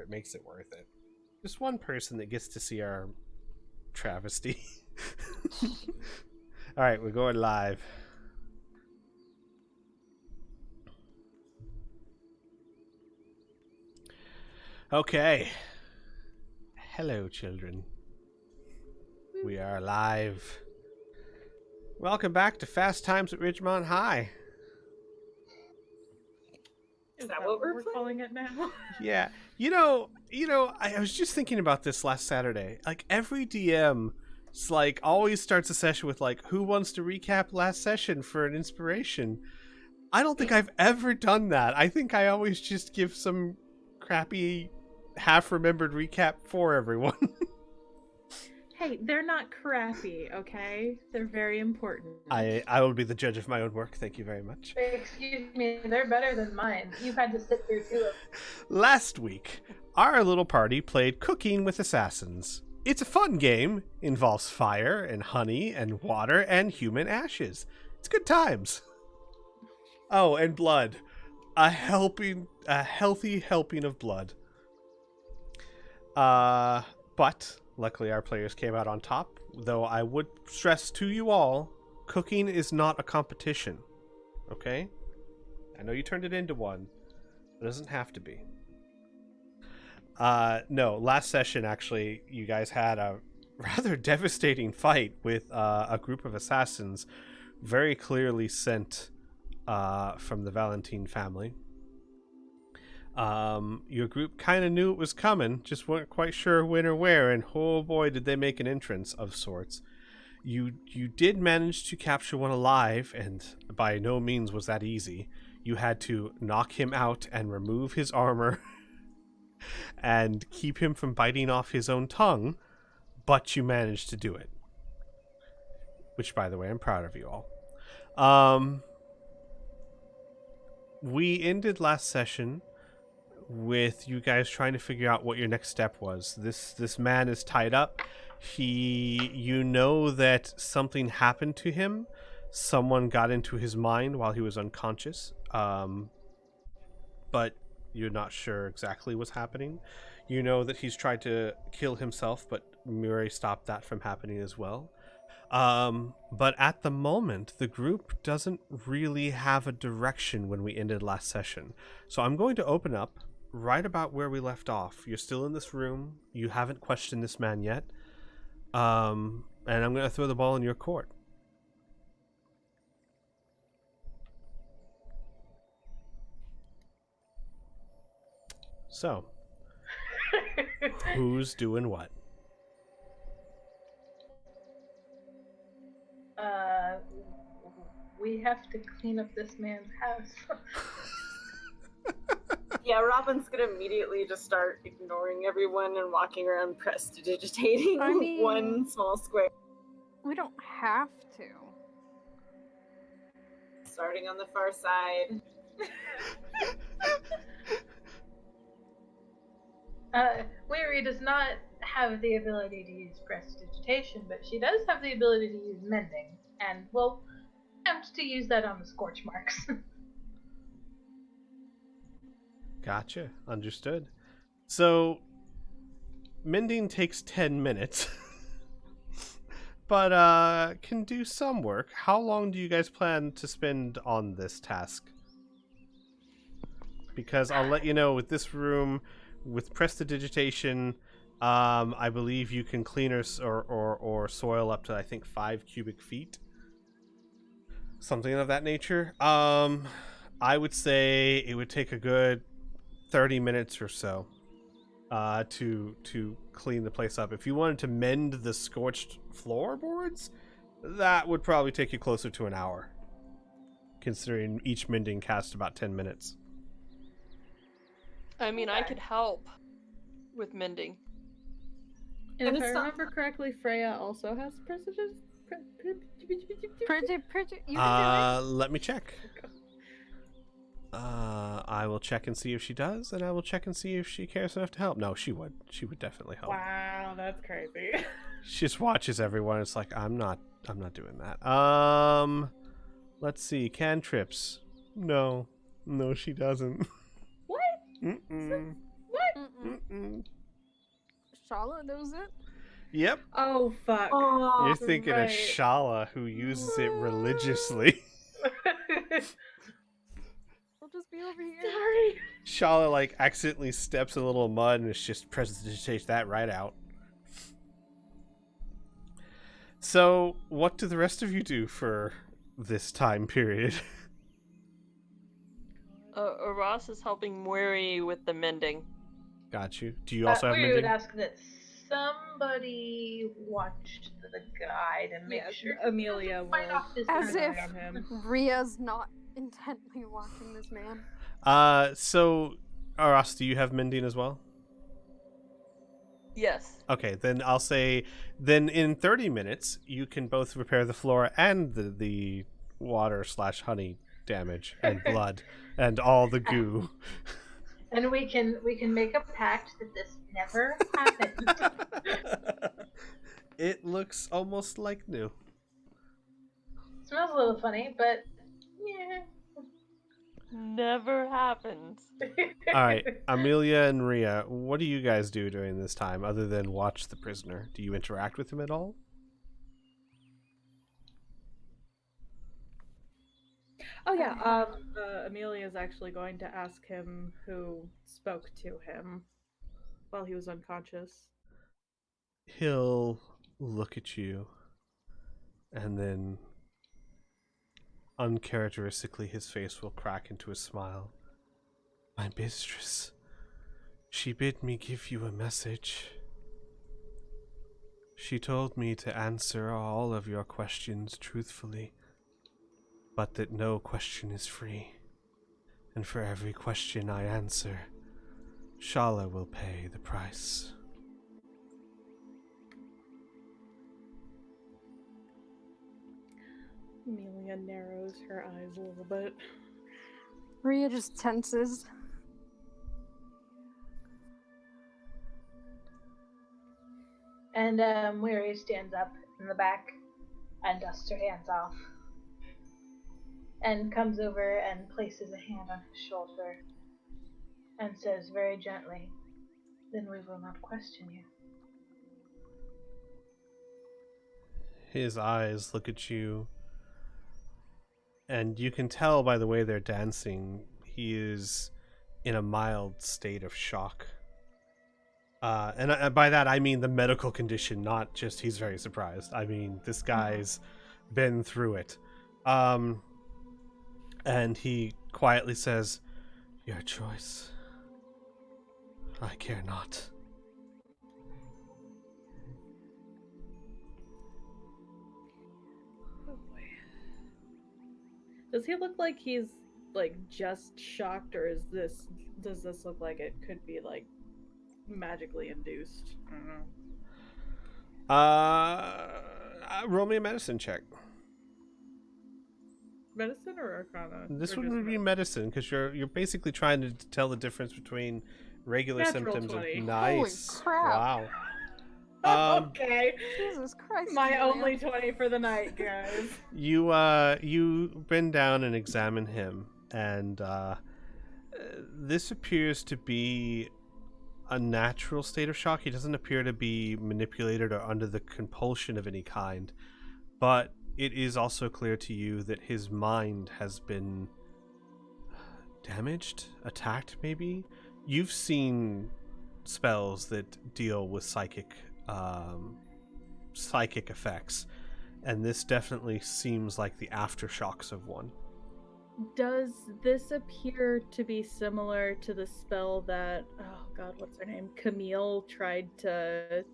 it makes it worth it. Just one person that gets to see our travesty. All right, we're going live. Okay. Hello, children. We are live. Welcome back to Fast Times at Ridgemont High. Is that what we're calling it now? Yeah. You know, I was just thinking about this last Saturday. Like, every DM always starts a session with who wants to recap last session for an inspiration? I don't think I've ever done that. I think I always just give some crappy half-remembered recap for everyone. Hey, they're not crappy, okay? They're very important. I will be the judge of my own work. Thank you very much. Excuse me, they're better than mine. You've had to sit through two of them. Last week, our little party played Cooking with Assassins. It's a fun game. Involves fire and honey and water and human ashes. It's good times. Oh, and blood. A healthy helping of blood. But luckily our players came out on top, though I would stress to you all, cooking is not a competition. Okay? I know you turned it into one. It doesn't have to be. No, last session actually you guys had a rather devastating fight with a group of assassins very clearly sent from the Valentine family. Your group kind of knew it was coming, just weren't quite sure when or where, and oh boy did they make an entrance of sorts. You did manage to capture one alive, and by no means was that easy. You had to knock him out and remove his armor and keep him from biting off his own tongue, but you managed to do it. Which, by the way, I'm proud of you all. We ended last session with you guys trying to figure out what your next step was. This man is tied up. You know that something happened to him. Someone got into his mind while he was unconscious. But you're not sure exactly what's happening. You know that he's tried to kill himself, but Murray stopped that from happening as well. But at the moment, the group doesn't really have a direction when we ended last session. So I'm going to open up right about where we left off. You're still in this room. You haven't questioned this man yet. And I'm going to throw the ball in your court. So, who's doing what? We have to clean up this man's house. Yeah, Robin's gonna immediately just start ignoring everyone and walking around prestidigitating one small square. We don't have to. Starting on the far side. Weary does not have the ability to use prestidigitation, but she does have the ability to use mending, and will attempt to use that on the scorch marks. Gotcha. Understood. So, mending takes 10 minutes, but can do some work. How long do you guys plan to spend on this task? Because I'll let you know, with this room, with prestidigitation, I believe you can clean or soil up to, I think, 5 cubic feet. Something of that nature. I would say it would take a good 30 minutes or so to clean the place up. If you wanted to mend the scorched floorboards, that would probably take you closer to an hour, considering each mending casts about 10 minutes. I mean, I could help with mending. And if I remember correctly, Freya also has prestidigitation. Let me check. I will check and see if she does, and I will check and see if she cares enough to help. No, she would. She would definitely help. Wow, that's crazy. She just watches everyone. It's like, I'm not doing that. Let's see. Cantrips. No, she doesn't. What? Mm-mm. What? Mm-mm. Shala knows it. Yep. Oh fuck. Oh, You're thinking of right. Shala, who uses it religiously. I'll just be over here. Sorry. Shala, like, accidentally steps in a little mud and it's just prestidigitate that right out. So, what do the rest of you do for this time period? Ross is helping Mori with the mending. Got you. Do you also have we mending? would ask that somebody watch the guide and make sure Amelia to fight will off this As guy. if on him. Ria's not intently watching this man. So, Aras, do you have mending as well? Yes. Okay, then I'll say, then in 30 minutes, you can both repair the flora and the water/honey damage and blood and all the goo. And we can make a pact that this never happens. It looks almost like new. Smells a little funny, but yeah. Never happens. All right, Amelia and Ria, what do you guys do during this time other than watch the prisoner? Do you interact with him at all? Oh yeah. Amelia is actually going to ask him who spoke to him while he was unconscious. He'll look at you, and then uncharacteristically his face will crack into a smile. My mistress, she bid me give you a message. She told me to answer all of your questions truthfully, but that no question is free, and for every question I answer, Shala will pay the price. Amelia narrows her eyes a little bit. Ria just tenses. And Mary stands up in the back and dusts her hands off. And comes over and places a hand on his shoulder and says very gently, "Then we will not question you." His eyes look at you, and you can tell by the way they're dancing, he is in a mild state of shock. And by that I mean the medical condition, not just he's very surprised. I mean, this guy's been through it. And he quietly says, "Your choice. I care not." Oh boy. Does he look like he's like just shocked, or does this look like it could be like magically induced? I don't know. Roll me a medicine check. Medicine or Arcana? This Or one just would be medicine, because you're basically trying to tell the difference between regular Natural symptoms 20. and nice. Holy crap. Wow. Okay. Jesus Christ. My Amelia. only 20 for the night, guys. You bend down and examine him, and this appears to be a natural state of shock. He doesn't appear to be manipulated or under the compulsion of any kind, but it is also clear to you that his mind has been damaged, attacked maybe. You've seen spells that deal with psychic effects, and this definitely seems like the aftershocks of one. Does this appear to be similar to the spell that, oh god, what's her name? Camille tried to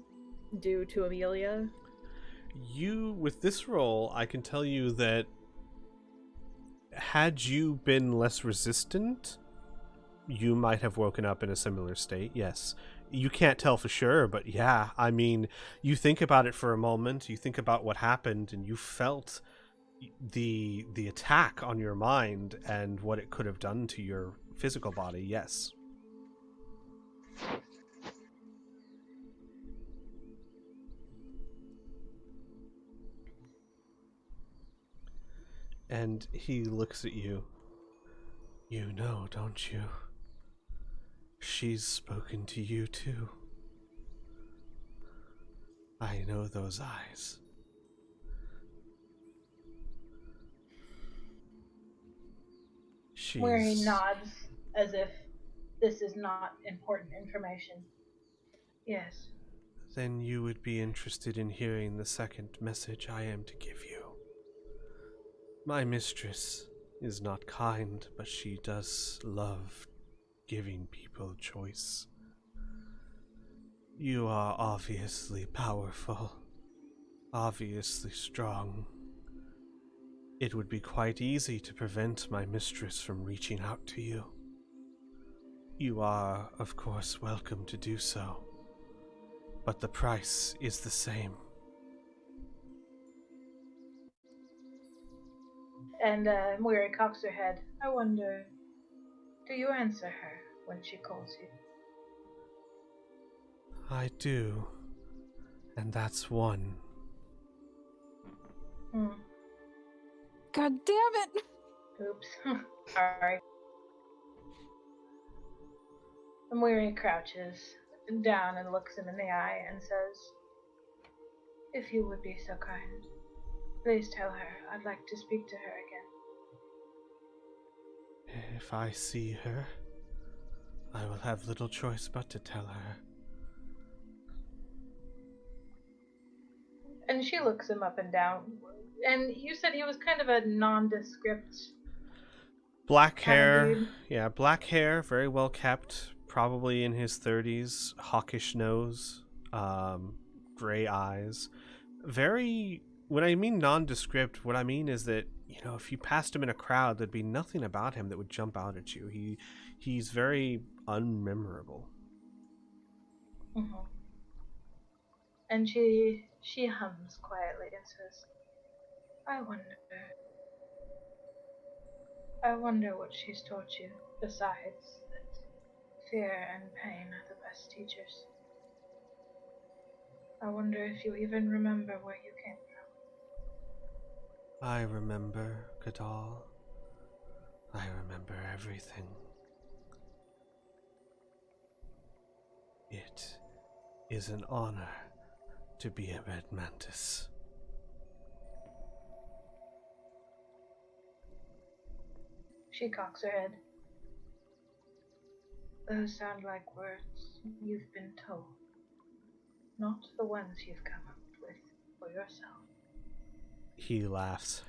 do to Amelia? With this roll, I can tell you that had you been less resistant, you might have woken up in a similar state, yes. You can't tell for sure, but yeah, I mean, you think about it for a moment, you think about what happened, and you felt the attack on your mind and what it could have done to your physical body, yes. And he looks at you. You know, don't you? She's spoken to you too. I know those eyes. Where he nods as if this is not important information. Yes. Then you would be interested in hearing the second message I am to give you. My mistress is not kind, but she does love giving people choice. You are obviously powerful, obviously strong. It would be quite easy to prevent my mistress from reaching out to you. You are, of course, welcome to do so, but the price is the same. And Moira cocks her head. I wonder, do you answer her when she calls you? I do, and that's one. God damn it! Oops. Sorry. And Moira crouches down and looks him in the eye and says, if you would be so kind, please tell her I'd like to speak to her again. If I see her, I will have little choice but to tell her. And she looks him up and down. And you said he was kind of a nondescript. Black kind of hair, dude. yeah, black hair, very well kept, probably in his 30s, hawkish nose, gray eyes. Very, when I mean nondescript, what I mean is that, you know, if you passed him in a crowd, there'd be nothing about him that would jump out at you. He's very unmemorable. Mm-hmm. And she hums quietly and says, I wonder what she's taught you, besides that fear and pain are the best teachers. I wonder if you even remember where you came from. I remember, Kadal. I remember everything. It is an honor to be a Red Mantis. She cocks her head. Those sound like words you've been told, not the ones you've come up with for yourself. He laughs.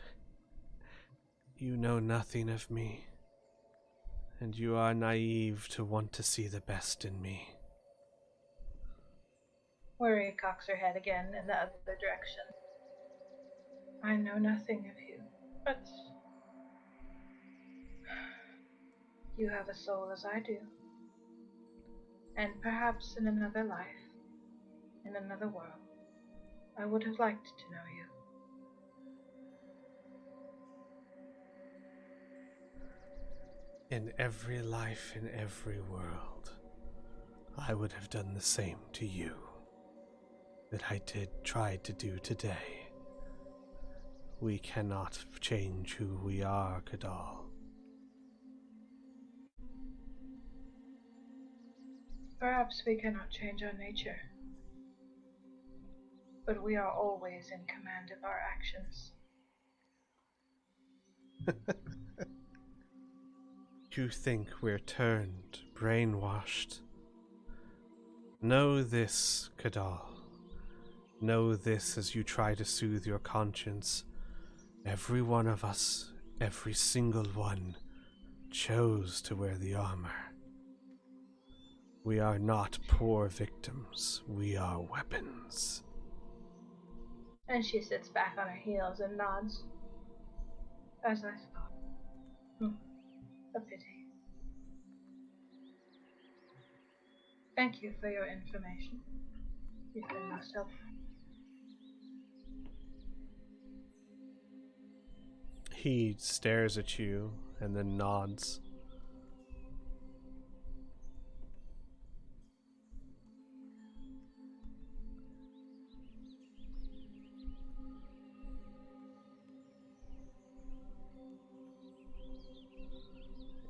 You know nothing of me, and you are naive to want to see the best in me. Worry cocks her head again in the other direction. I know nothing of you, but you have a soul as I do. And perhaps in another life, in another world, I would have liked to know you. In every life, in every world, I would have done the same to you that I tried to do today. We cannot change who we are, Kadal. Perhaps we cannot change our nature, but we are always in command of our actions. You think we're turned, brainwashed. Know this, Kadal. Know this as you try to soothe your conscience. Every one of us, every single one, chose to wear the armor. We are not poor victims. We are weapons. And she sits back on her heels and nods. As I thought. A pity. Thank you for your information. You've been most helpful. He stares at you and then nods.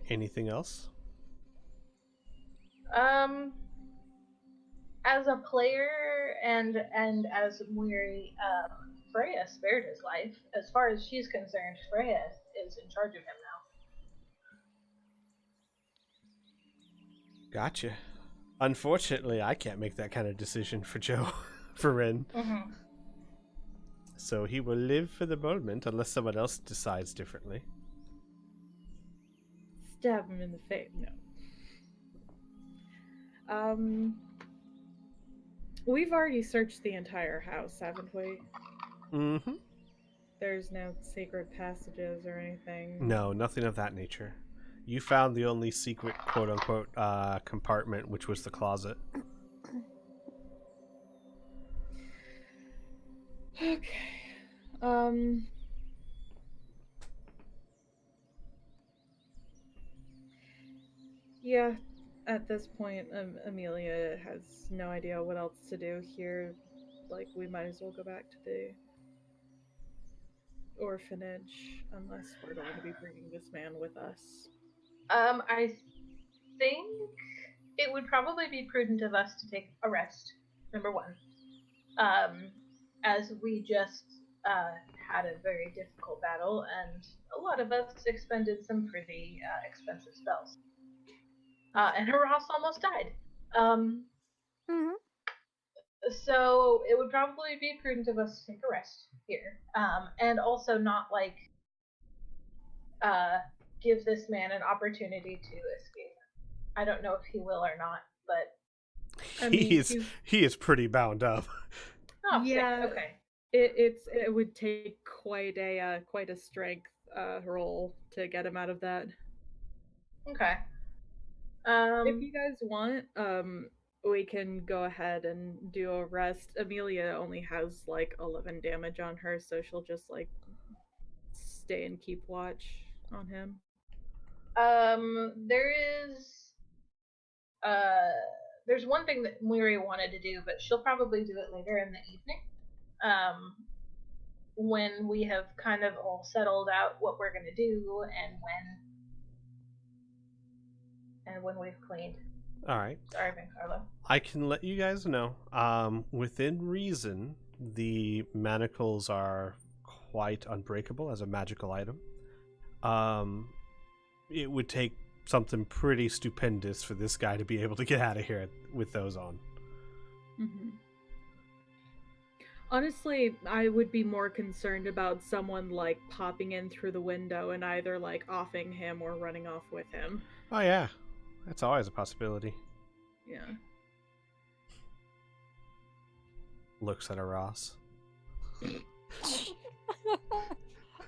Anything else? As a player and as Muiri, Freya spared his life. As far as she's concerned, Freya is in charge of him now. Gotcha. Unfortunately, I can't make that kind of decision for Joe, for Rin. Mm-hmm. So he will live for the moment unless someone else decides differently. Stab him in the face. No. We've already searched the entire house, haven't we? Mm-hmm. There's no secret passages or anything. No, nothing of that nature. You found the only secret quote-unquote compartment, which was the closet. Okay. Yeah, at this point, Amelia has no idea what else to do here. Like, we might as well go back to the orphanage, unless we're going to be bringing this man with us. I think it would probably be prudent of us to take a rest, number one. As we just had a very difficult battle, and a lot of us expended some pretty expensive spells. And Ross almost died. So it would probably be prudent of us to take a rest here. And also not, like, give this man an opportunity to escape. I don't know if he will or not, but... I mean, he is pretty bound up. Oh, yeah, sick. Okay. It would take quite a strength roll to get him out of that. Okay. If you guys want, we can go ahead and do a rest. Amelia only has like 11 damage on her, so she'll just like stay and keep watch on him. There's one thing that Muiri wanted to do, but she'll probably do it later in the evening. When we have kind of all settled out what we're gonna do and when we've cleaned. All right. Sorry, Carlo. I can let you guys know. Within reason, the manacles are quite unbreakable as a magical item. It would take something pretty stupendous for this guy to be able to get out of here with those on. Mm-hmm. Honestly, I would be more concerned about someone like popping in through the window and either like offing him or running off with him. Oh yeah, that's always a possibility. Yeah. Looks at a Ross. I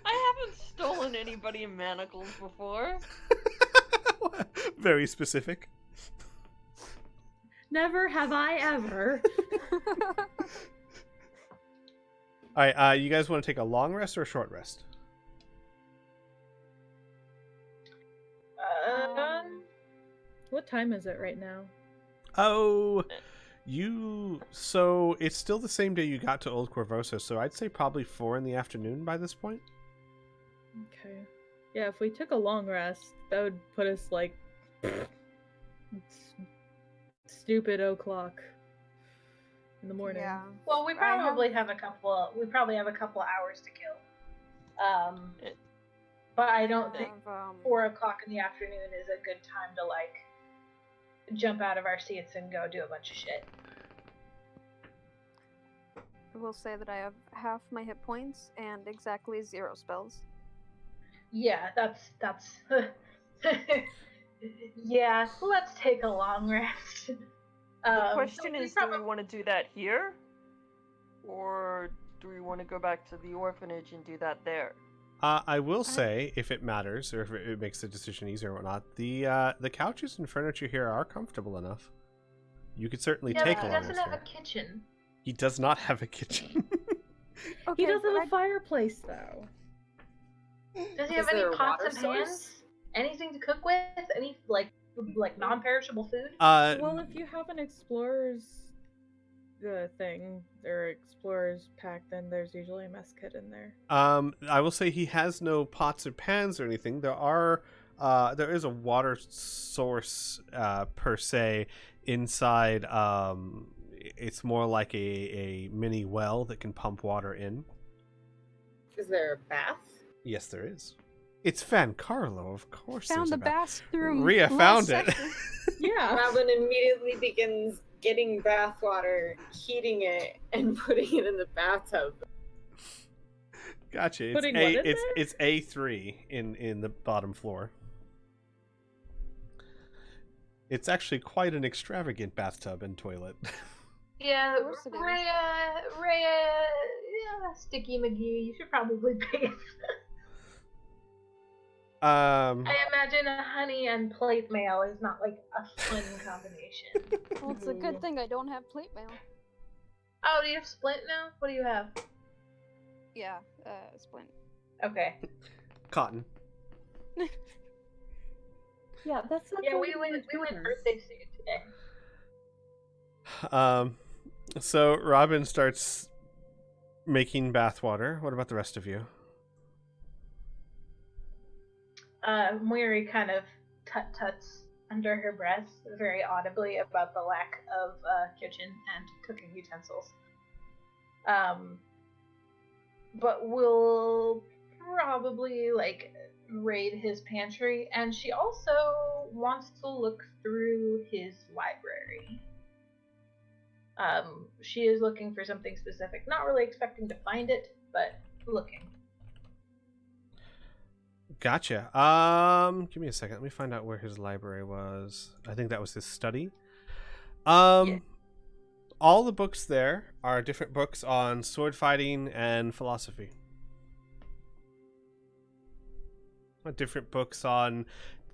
haven't stolen anybody in manacles before. Very specific. Never have I ever. Alright, you guys want to take a long rest or a short rest? What time is it right now? Oh, so it's still the same day you got to Old Corvosa, so I'd say probably 4 in the afternoon by this point. Okay. Yeah, if we took a long rest, that would put us like stupid o'clock in the morning. Yeah. Well, we probably have a couple hours to kill. But I don't think 4 o'clock in the afternoon is a good time to like jump out of our seats and go do a bunch of shit. I will say that I have half my hit points and exactly 0 spells. Yeah, that's yeah, let's take a long rest. The question is, do we want to do that here? Or do we want to go back to the orphanage and do that there? I will say, if it matters, or if it makes the decision easier or whatnot, the couches and furniture here are comfortable enough. You could certainly take a long rest. He doesn't have a kitchen. He does not have a kitchen. Okay, he doesn't have a fireplace, though. Does he have any pots and pans? Anything to cook with? Any like non-perishable food? Well, if you have an explorer's thing or explorer's pack, then there's usually a mess kit in there. I will say he has no pots or pans or anything. There is a water source per se inside It's more like a mini well that can pump water in. Is there a bath? Yes, there is. It's Van Carlo, of course. Found the bathroom. Rhea found it. Yeah. Robin immediately begins getting bath water, heating it, and putting it in the bathtub. Gotcha. Putting what in there? It's A3 in the bottom floor. It's actually quite an extravagant bathtub and toilet. Yeah, Of course it is. Rhea, yeah, Sticky McGee, you should probably bathe. I imagine a honey and plate mail is not like a fun combination. Well, it's a good thing I don't have plate mail. Oh, do you have Splint now? What do you have? Yeah, Splint. Okay. Cotton. Yeah, that's not. Yeah, we went birthday suit today. So Robin starts making bathwater. What about the rest of you? Moiri kind of tut-tuts under her breath very audibly about the lack of kitchen and cooking utensils. But we'll probably raid his pantry, and she also wants to look through his library. She is looking for something specific, not really expecting to find it, but looking. Gotcha. Give me a second. Let me find out where his library was. I think that was his study. Yeah. All the books there are different books on sword fighting and philosophy. Different books on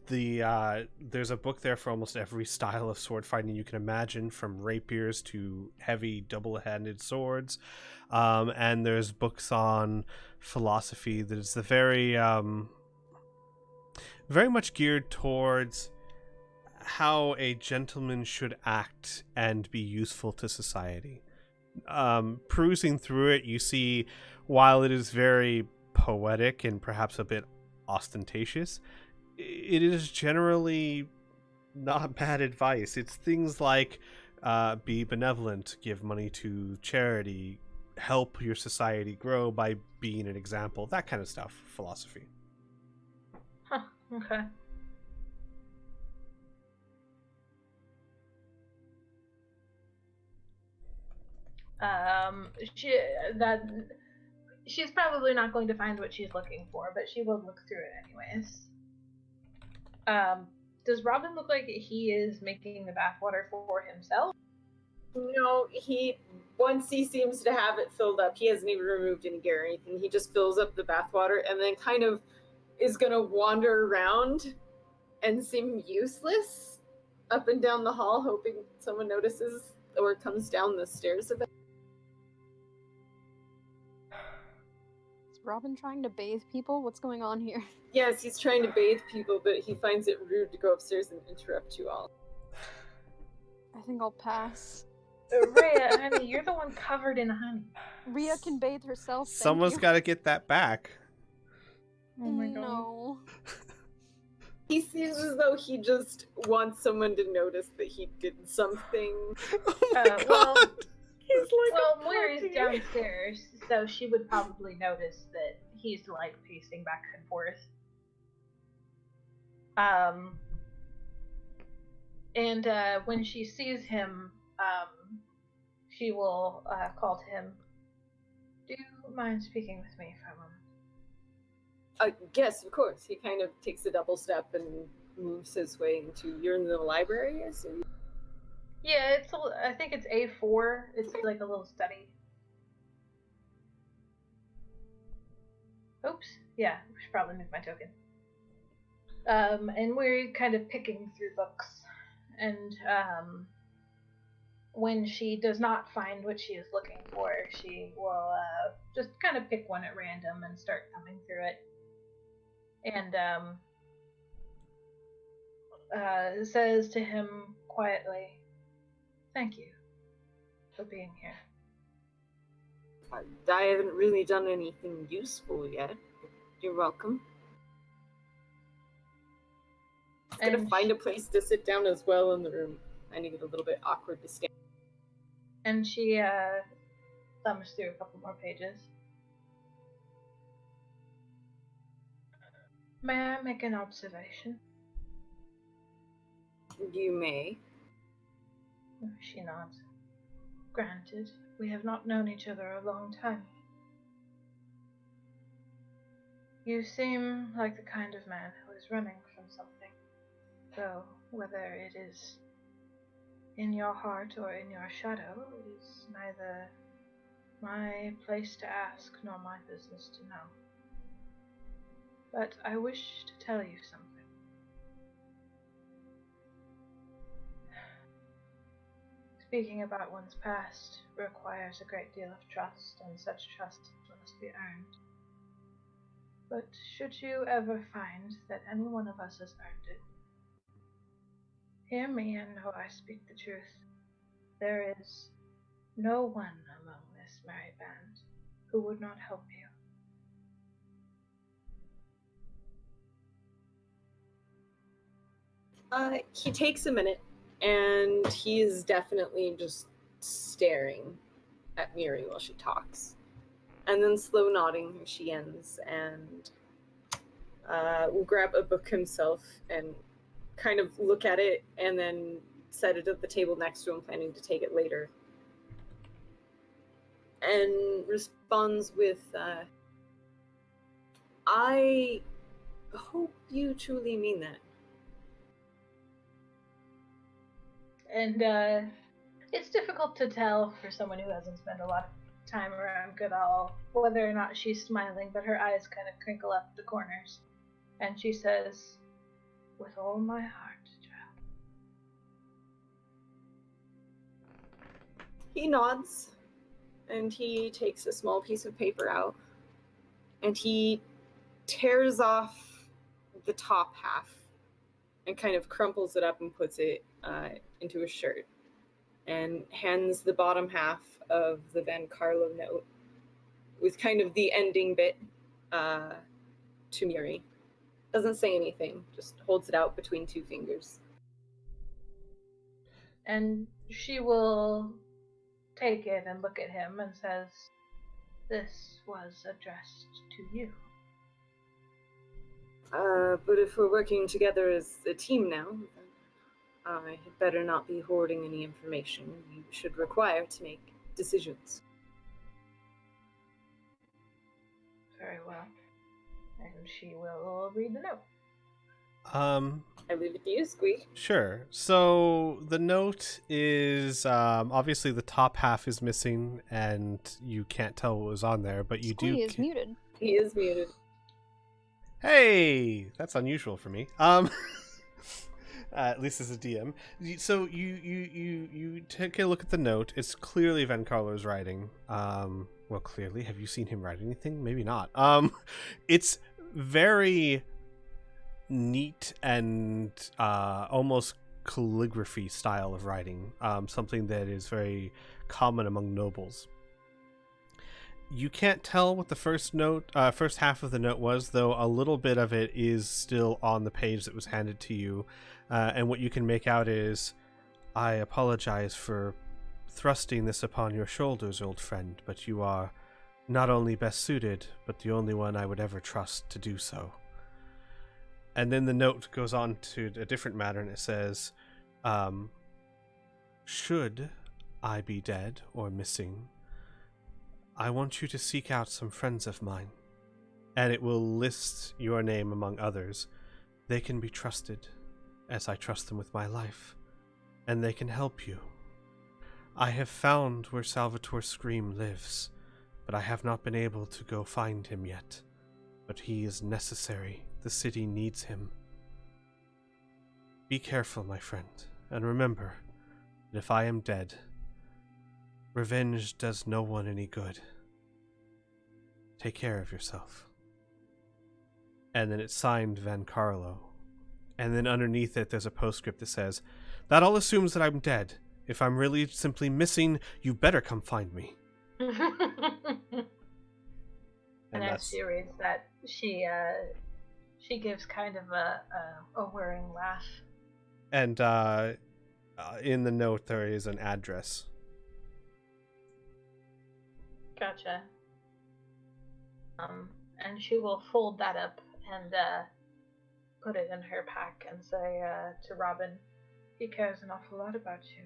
the there's a book there for almost every style of sword fighting you can imagine, from rapiers to heavy double-handed swords. And there's books on philosophy that is the very much geared towards how a gentleman should act and be useful to society. Perusing through it, you see, while it is very poetic and perhaps a bit ostentatious, it is generally not bad advice. It's things like be benevolent, give money to charity, help your society grow by being an example, that kind of stuff. Philosophy. Huh, okay. She's probably not going to find what she's looking for, but she will look through it anyways. Does Robin look like he is making the bathwater for himself? No, once he seems to have it filled up, he hasn't even removed any gear or anything. He just fills up the bathwater and then kind of is gonna wander around and seem useless up and down the hall, hoping someone notices or comes down the stairs a bit. Is Robin trying to bathe people? What's going on here? Yes, he's trying to bathe people, but he finds it rude to go upstairs and interrupt you all. I think I'll pass. Rhea, honey, you're the one covered in honey. Rhea can bathe herself. Someone's got to get that back. Oh my god. No. He seems as though he just wants someone to notice that he did something. Oh my God. Well, He's like Moira's downstairs, so she would probably notice that he's pacing back and forth. And when she sees him, she will call to him. Do you mind speaking with me for a moment? Yes, of course. He kind of takes a double step and moves his way into. You're in the library, I see. Yeah, I think it's A4. It's like a little study. Oops. Yeah, I should probably move my token. And we're kind of picking through books. And when she does not find what she is looking for, she will just kind of pick one at random and start thumbing through it. And says to him quietly, "Thank you for being here." I haven't really done anything useful yet. You're welcome. I'm gonna find a place to sit down as well in the room. I need it a little bit awkward to stand. And she thumbs through a couple more pages. May I make an observation? You may. She nods. Granted, we have not known each other a long time. You seem like the kind of man who is running from something, though whether it is in your heart or in your shadow, it is neither my place to ask nor my business to know. But I wish to tell you something. Speaking about one's past requires a great deal of trust, and such trust must be earned. But should you ever find that any one of us has earned it, hear me and know I speak the truth. There is no one among this merry band who would not help you. He takes a minute, and he is definitely just staring at Miri while she talks. And then slow nodding as she ends, and will grab a book himself and kind of look at it, and then set it at the table next to him, planning to take it later. And responds with, I hope you truly mean that. And it's difficult to tell for someone who hasn't spent a lot of time around Goodall whether or not she's smiling, but her eyes kind of crinkle up the corners. And she says, with all my heart, child. He nods, and he takes a small piece of paper out, and he tears off the top half and kind of crumples it up and puts it into a shirt, and hands the bottom half of the Van Carlo note with kind of the ending bit to Miri. Doesn't say anything, just holds it out between two fingers. And she will take it and look at him and says, this was addressed to you. But if we're working together as a team now, then I had better not be hoarding any information you should require to make decisions. Very well. And she will read the note. I leave it to you, Squeak. Sure. So the note is obviously the top half is missing, and you can't tell what was on there, but you do. He is muted. He is muted. Hey, that's unusual for me. At least as a DM. So you take a look at the note. It's clearly Van Carlo's writing. Well, clearly, have you seen him write anything? Maybe not. It's very neat and almost calligraphy style of writing. Something that is very common among nobles. You can't tell what the first half of the note was, though a little bit of it is still on the page that was handed to you. And what you can make out is, I apologize for thrusting this upon your shoulders, old friend, but you are not only best suited, but the only one I would ever trust to do so. And then the note goes on to a different matter, and it says, should I be dead or missing, I want you to seek out some friends of mine, and it will list your name among others. They can be trusted, as I trust them with my life, and they can help you. I have found where Salvatore Scream lives, but I have not been able to go find him yet. But he is necessary. The city needs him. Be careful, my friend, and remember that if I am dead, revenge does no one any good. Take care of yourself. And then it's signed Van Carlo. And then underneath it, there's a postscript that says, that all assumes that I'm dead. If I'm really simply missing, you better come find me. And as she reads that, she gives kind of a whirring laugh. And in the note, there is an address. Gotcha. And she will fold that up and put it in her pack and say to Robin, he cares an awful lot about you.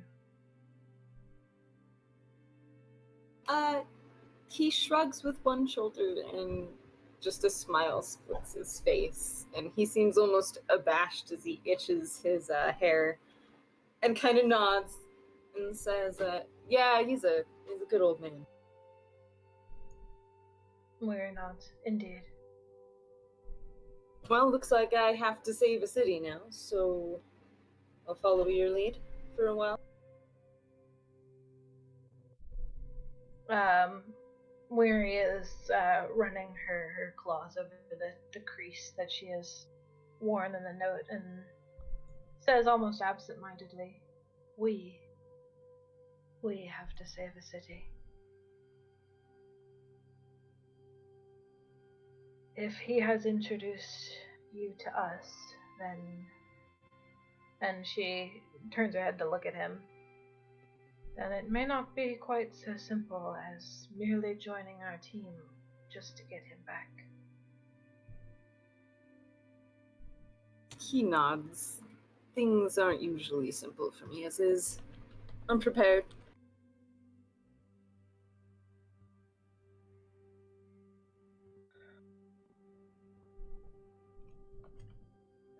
He shrugs with one shoulder and just a smile splits his face, and he seems almost abashed as he itches his hair, and kind of nods and says, "Yeah, he's a good old man." We're not, indeed. Well, looks like I have to save a city now, so I'll follow your lead for a while. Weary is running her claws over the crease that she has worn in the note and says almost absent-mindedly, We have to save a city. If he has introduced you to us, then... And she turns her head to look at him. Then it may not be quite so simple as merely joining our team just to get him back. He nods. Things aren't usually simple for me as is. I'm prepared.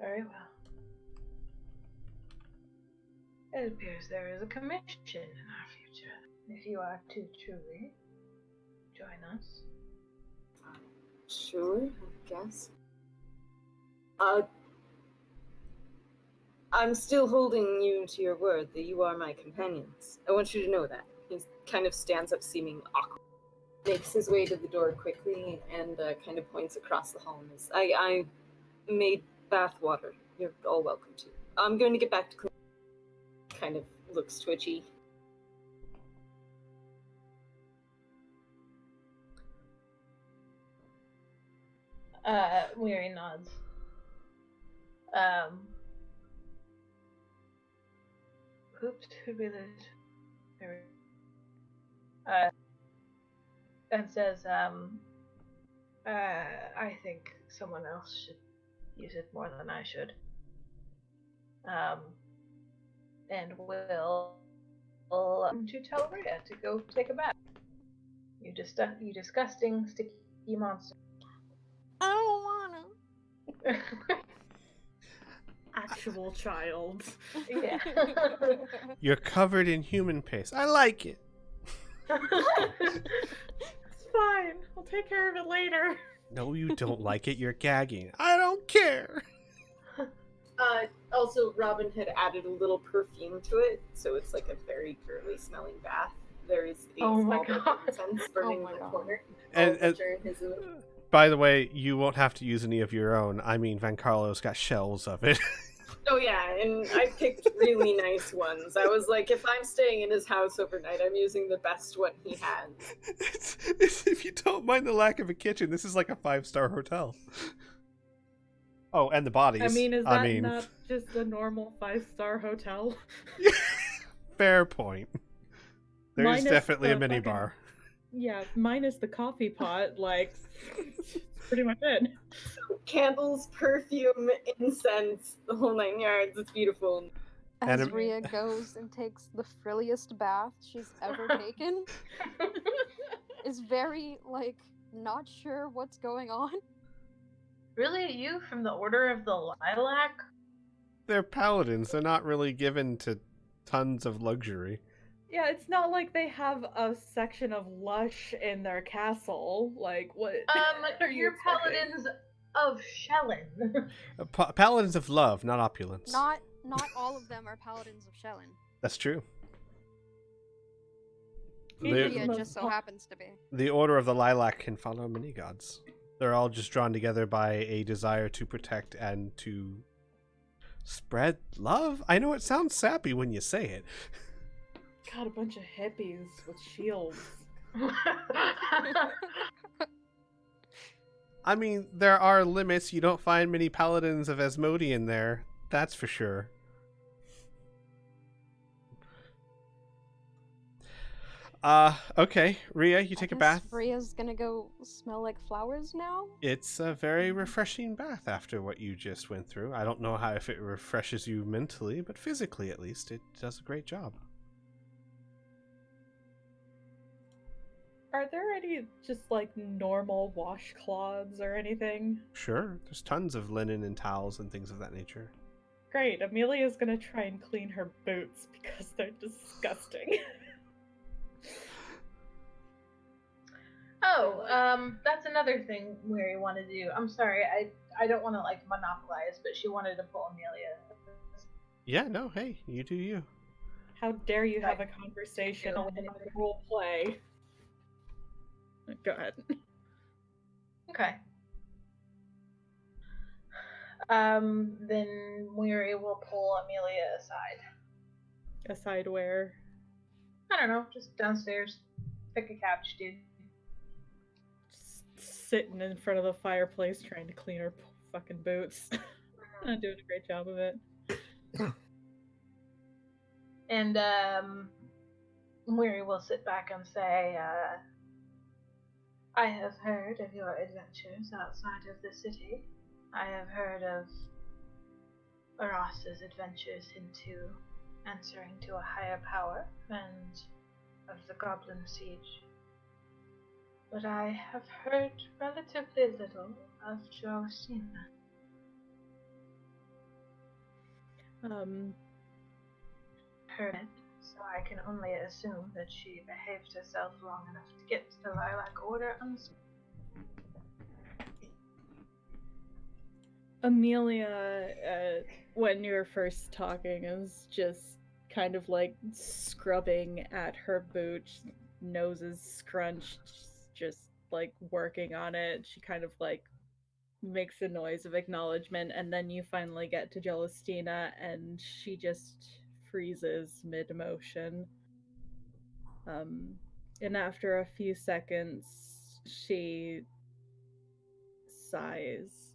Very well. It appears there is a commission in our future. If you are to truly join us. Sure, I guess. I'm still holding you to your word that you are my companions. I want you to know that. He kind of stands up, seeming awkward. Makes his way to the door quickly and kind of points across the hall and says, I made bathwater. You're all welcome to. I'm going to get back to cleaning. Kind of looks twitchy. Weary nods. Oops, who be this? And says, I think someone else should use it more than I should. And will to tell Rhea to go take a bath. You disgusting sticky monster. I don't wanna. Actual child. Yeah. You're covered in human paste. I like it. It's fine. I'll take care of it later. No, you don't like it. You're gagging. I don't care. Also, Robin had added a little perfume to it, so it's like a very girly smelling bath. There is a small bit of incense burning in the corner. And by the way, you won't have to use any of your own. I mean, Van Carlo's got shells of it. Oh yeah, and I picked really nice ones. I was like, if I'm staying in his house overnight, I'm using the best one he has. If you don't mind the lack of a kitchen, this is like a 5-star hotel. Oh, and the bodies. I mean, is that not just a normal 5-star hotel? Fair point. There's Minus definitely a the minibar. Yeah, minus the coffee pot, like, pretty much it. Candles, perfume, incense, the whole 9 yards. It's beautiful. As Rhea goes and takes the frilliest bath she's ever taken, is very, like, not sure what's going on. Really? You from the Order of the Lilac? They're paladins. They're not really given to tons of luxury. Yeah, it's not like they have a section of lush in their castle. Like, what? Are you you're paladins of Shellen. Paladins of love, not opulence. Not all of them are paladins of Shellen. That's true. Lydia just so happens to be. The Order of the Lilac can follow many gods. They're all just drawn together by a desire to protect and to spread love? I know it sounds sappy when you say it. God, a bunch of hippies with shields. I mean, there are limits. You don't find many paladins of Asmodean there. That's for sure. Okay, Rhea, you I take a guess bath. Rhea's gonna go smell like flowers now. It's a very refreshing bath after what you just went through. I don't know how if it refreshes you mentally, but physically at least, it does a great job. Are there any just like normal washcloths or anything? Sure, there's tons of linen and towels and things of that nature. Great. Amelia's gonna try and clean her boots because they're disgusting. Oh, that's another thing Mary wanted to do. I'm sorry, I don't want to like monopolize, but she wanted to pull Amelia. Yeah, no, hey, you do you. How dare you have a conversation and role play? Go ahead. Okay. Then Mary will pull Amelia aside. Aside where? I don't know, just downstairs. Pick a couch, dude. Just sitting in front of the fireplace trying to clean her fucking boots. Not doing a great job of it. And Mary will sit back and say, I have heard of your adventures outside of the city. I have heard of Aras's adventures into answering to a higher power and of the Goblin Siege. But I have heard relatively little of Jolasina. Heard it, so I can only assume that she behaved herself long enough to get to the Lilac Order unscathed. Amelia, when you were first talking, is just kind of like scrubbing at her boot, nose is scrunched, just like working on it. She kind of like makes a noise of acknowledgement, and then you finally get to Celestina, and she just freezes mid-motion. And after a few seconds, she sighs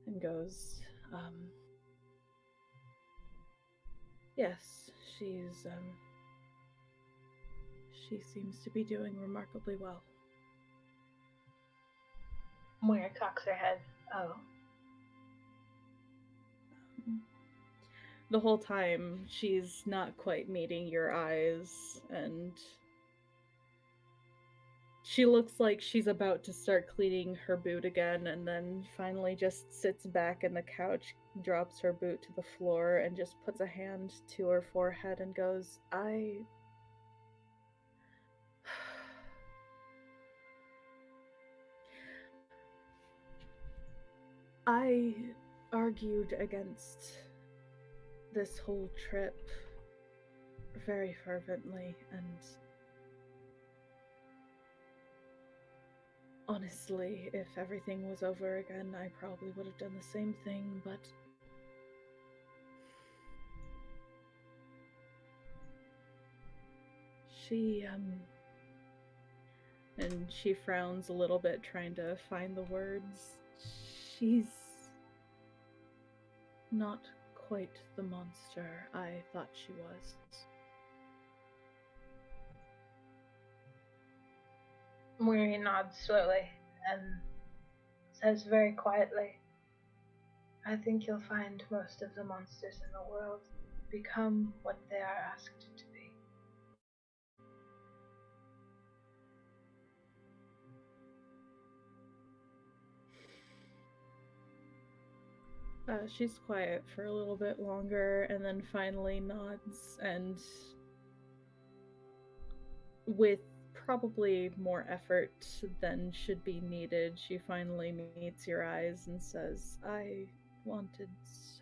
and goes, yes, she seems to be doing remarkably well. Moira cocks her head. Oh. The whole time, she's not quite meeting your eyes, and she looks like she's about to start cleaning her boot again, and then finally just sits back in the couch, drops her boot to the floor, and just puts a hand to her forehead and goes, I argued against this whole trip very fervently, and honestly, if everything was over again, I probably would have done the same thing, but she, and she frowns a little bit, trying to find the words. She's not quite the monster I thought she was. Miri nods slowly and says very quietly, I think you'll find most of the monsters in the world become what they are asked to be. She's quiet for a little bit longer and then finally nods, and with probably more effort than should be needed, she finally meets your eyes and says, I wanted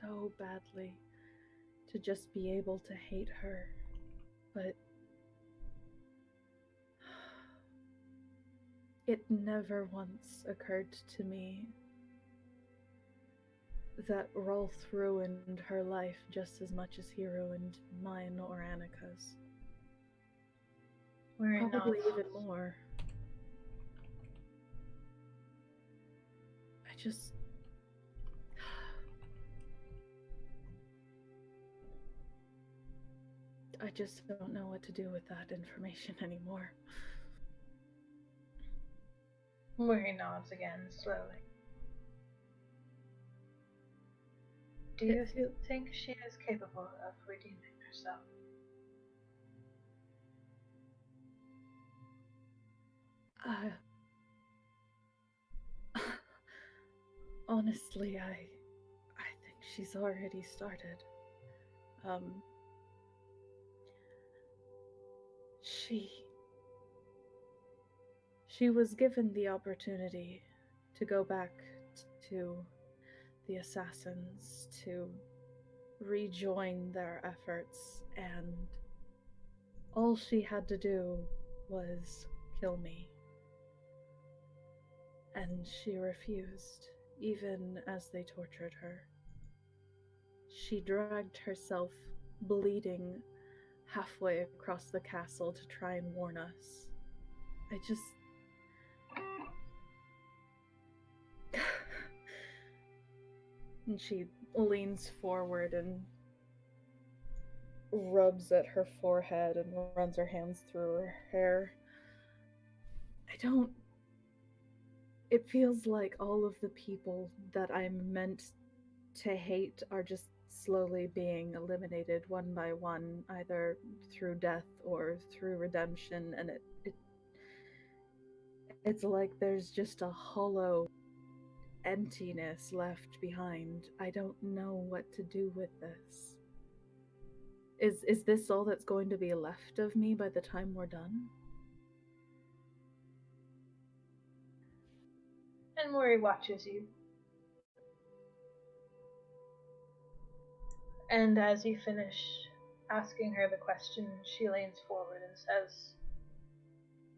so badly to just be able to hate her, but it never once occurred to me that Rolf ruined her life just as much as he ruined mine or Annika's. Probably even more. I just don't know what to do with that information anymore. Murray nods again, slowly. Do you think she is capable of redeeming herself? Honestly, I think she's already started. She was given the opportunity to go back to the assassins, to rejoin their efforts, and all she had to do was kill me. And she refused, even as they tortured her. She dragged herself, bleeding, halfway across the castle to try and warn us. And she leans forward and rubs at her forehead and runs her hands through her hair. It feels like all of the people that I'm meant to hate are just slowly being eliminated one by one, either through death or through redemption, and it's like there's just a hollow emptiness left behind. I don't know what to do with this. Is this all that's going to be left of me by the time we're done? And Murray watches you. And as you finish asking her the question, she leans forward and says,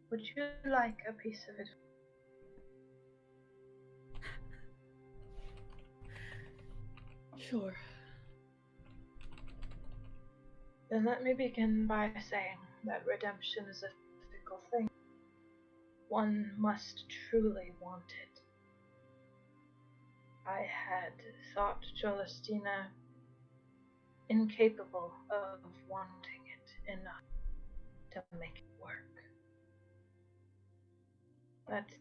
"Would you like a piece of it?" Sure. Then let me begin by saying that redemption is a fickle thing. One must truly want it. I had thought Jolestina incapable of wanting it enough to make it work. But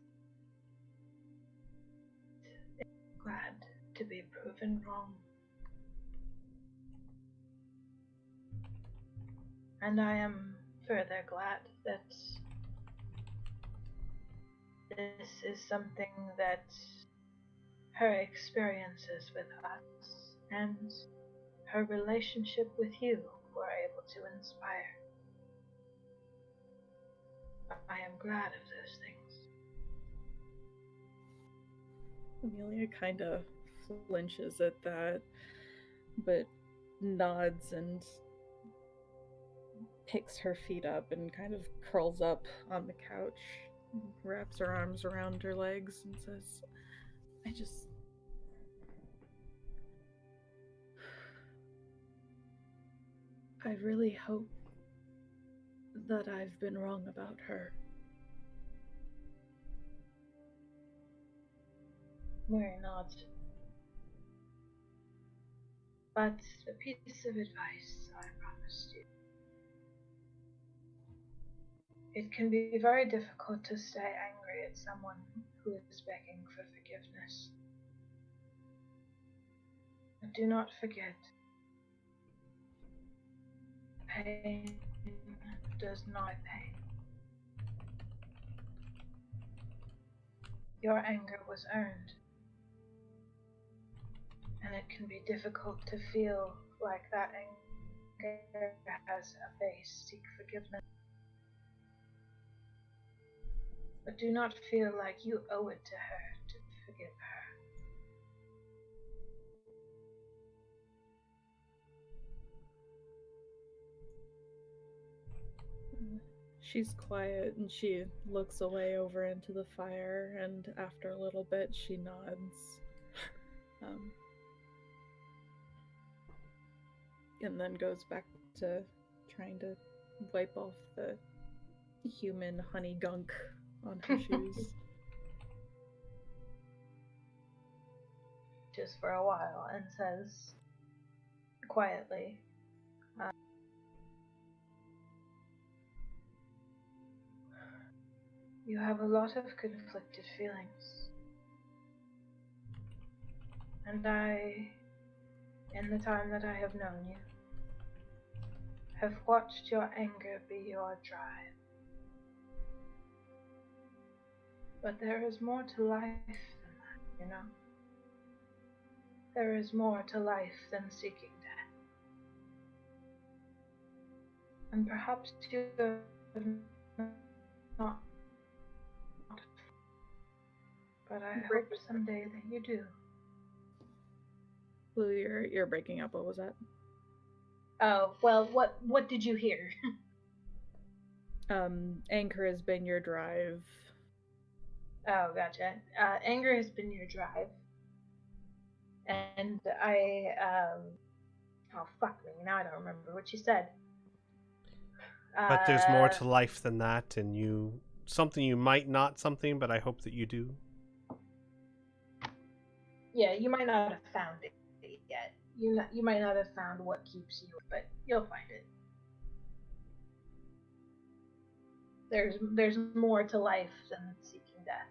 I'm glad to be proven wrong. And I am further glad that this is something that her experiences with us and her relationship with you were able to inspire. I am glad of those things. Amelia kind of flinches at that, but nods and picks her feet up and kind of curls up on the couch, wraps her arms around her legs, and says, I really hope that I've been wrong about her. Mary nods. But a piece of advice I promised you. It can be very difficult to stay angry at someone who is begging for forgiveness. But do not forget, pain does not pay. Your anger was earned, and it can be difficult to feel like that anger has a face. Seek forgiveness. But do not feel like you owe it to her to forgive her. She's quiet and she looks away over into the fire, and after a little bit she nods. And then goes back to trying to wipe off the human honey gunk on her shoes. Just for a while, and says quietly, You have a lot of conflicted feelings. And I, in the time that I have known you, have watched your anger be your drive. But there is more to life than that, you know? There is more to life than seeking death. And perhaps you have not, but I hope someday that you do. Blue, you're breaking up. What was that? Oh, well, what did you hear? Anger has been your drive. Oh, gotcha. Anger has been your drive. And I, oh, fuck me, now I don't remember what you said. But there's more to life than that, and something you might not something, but I hope that you do. Yeah, you might not have found it yet. You might not have found what keeps you, but you'll find it. There's more to life than seeking death.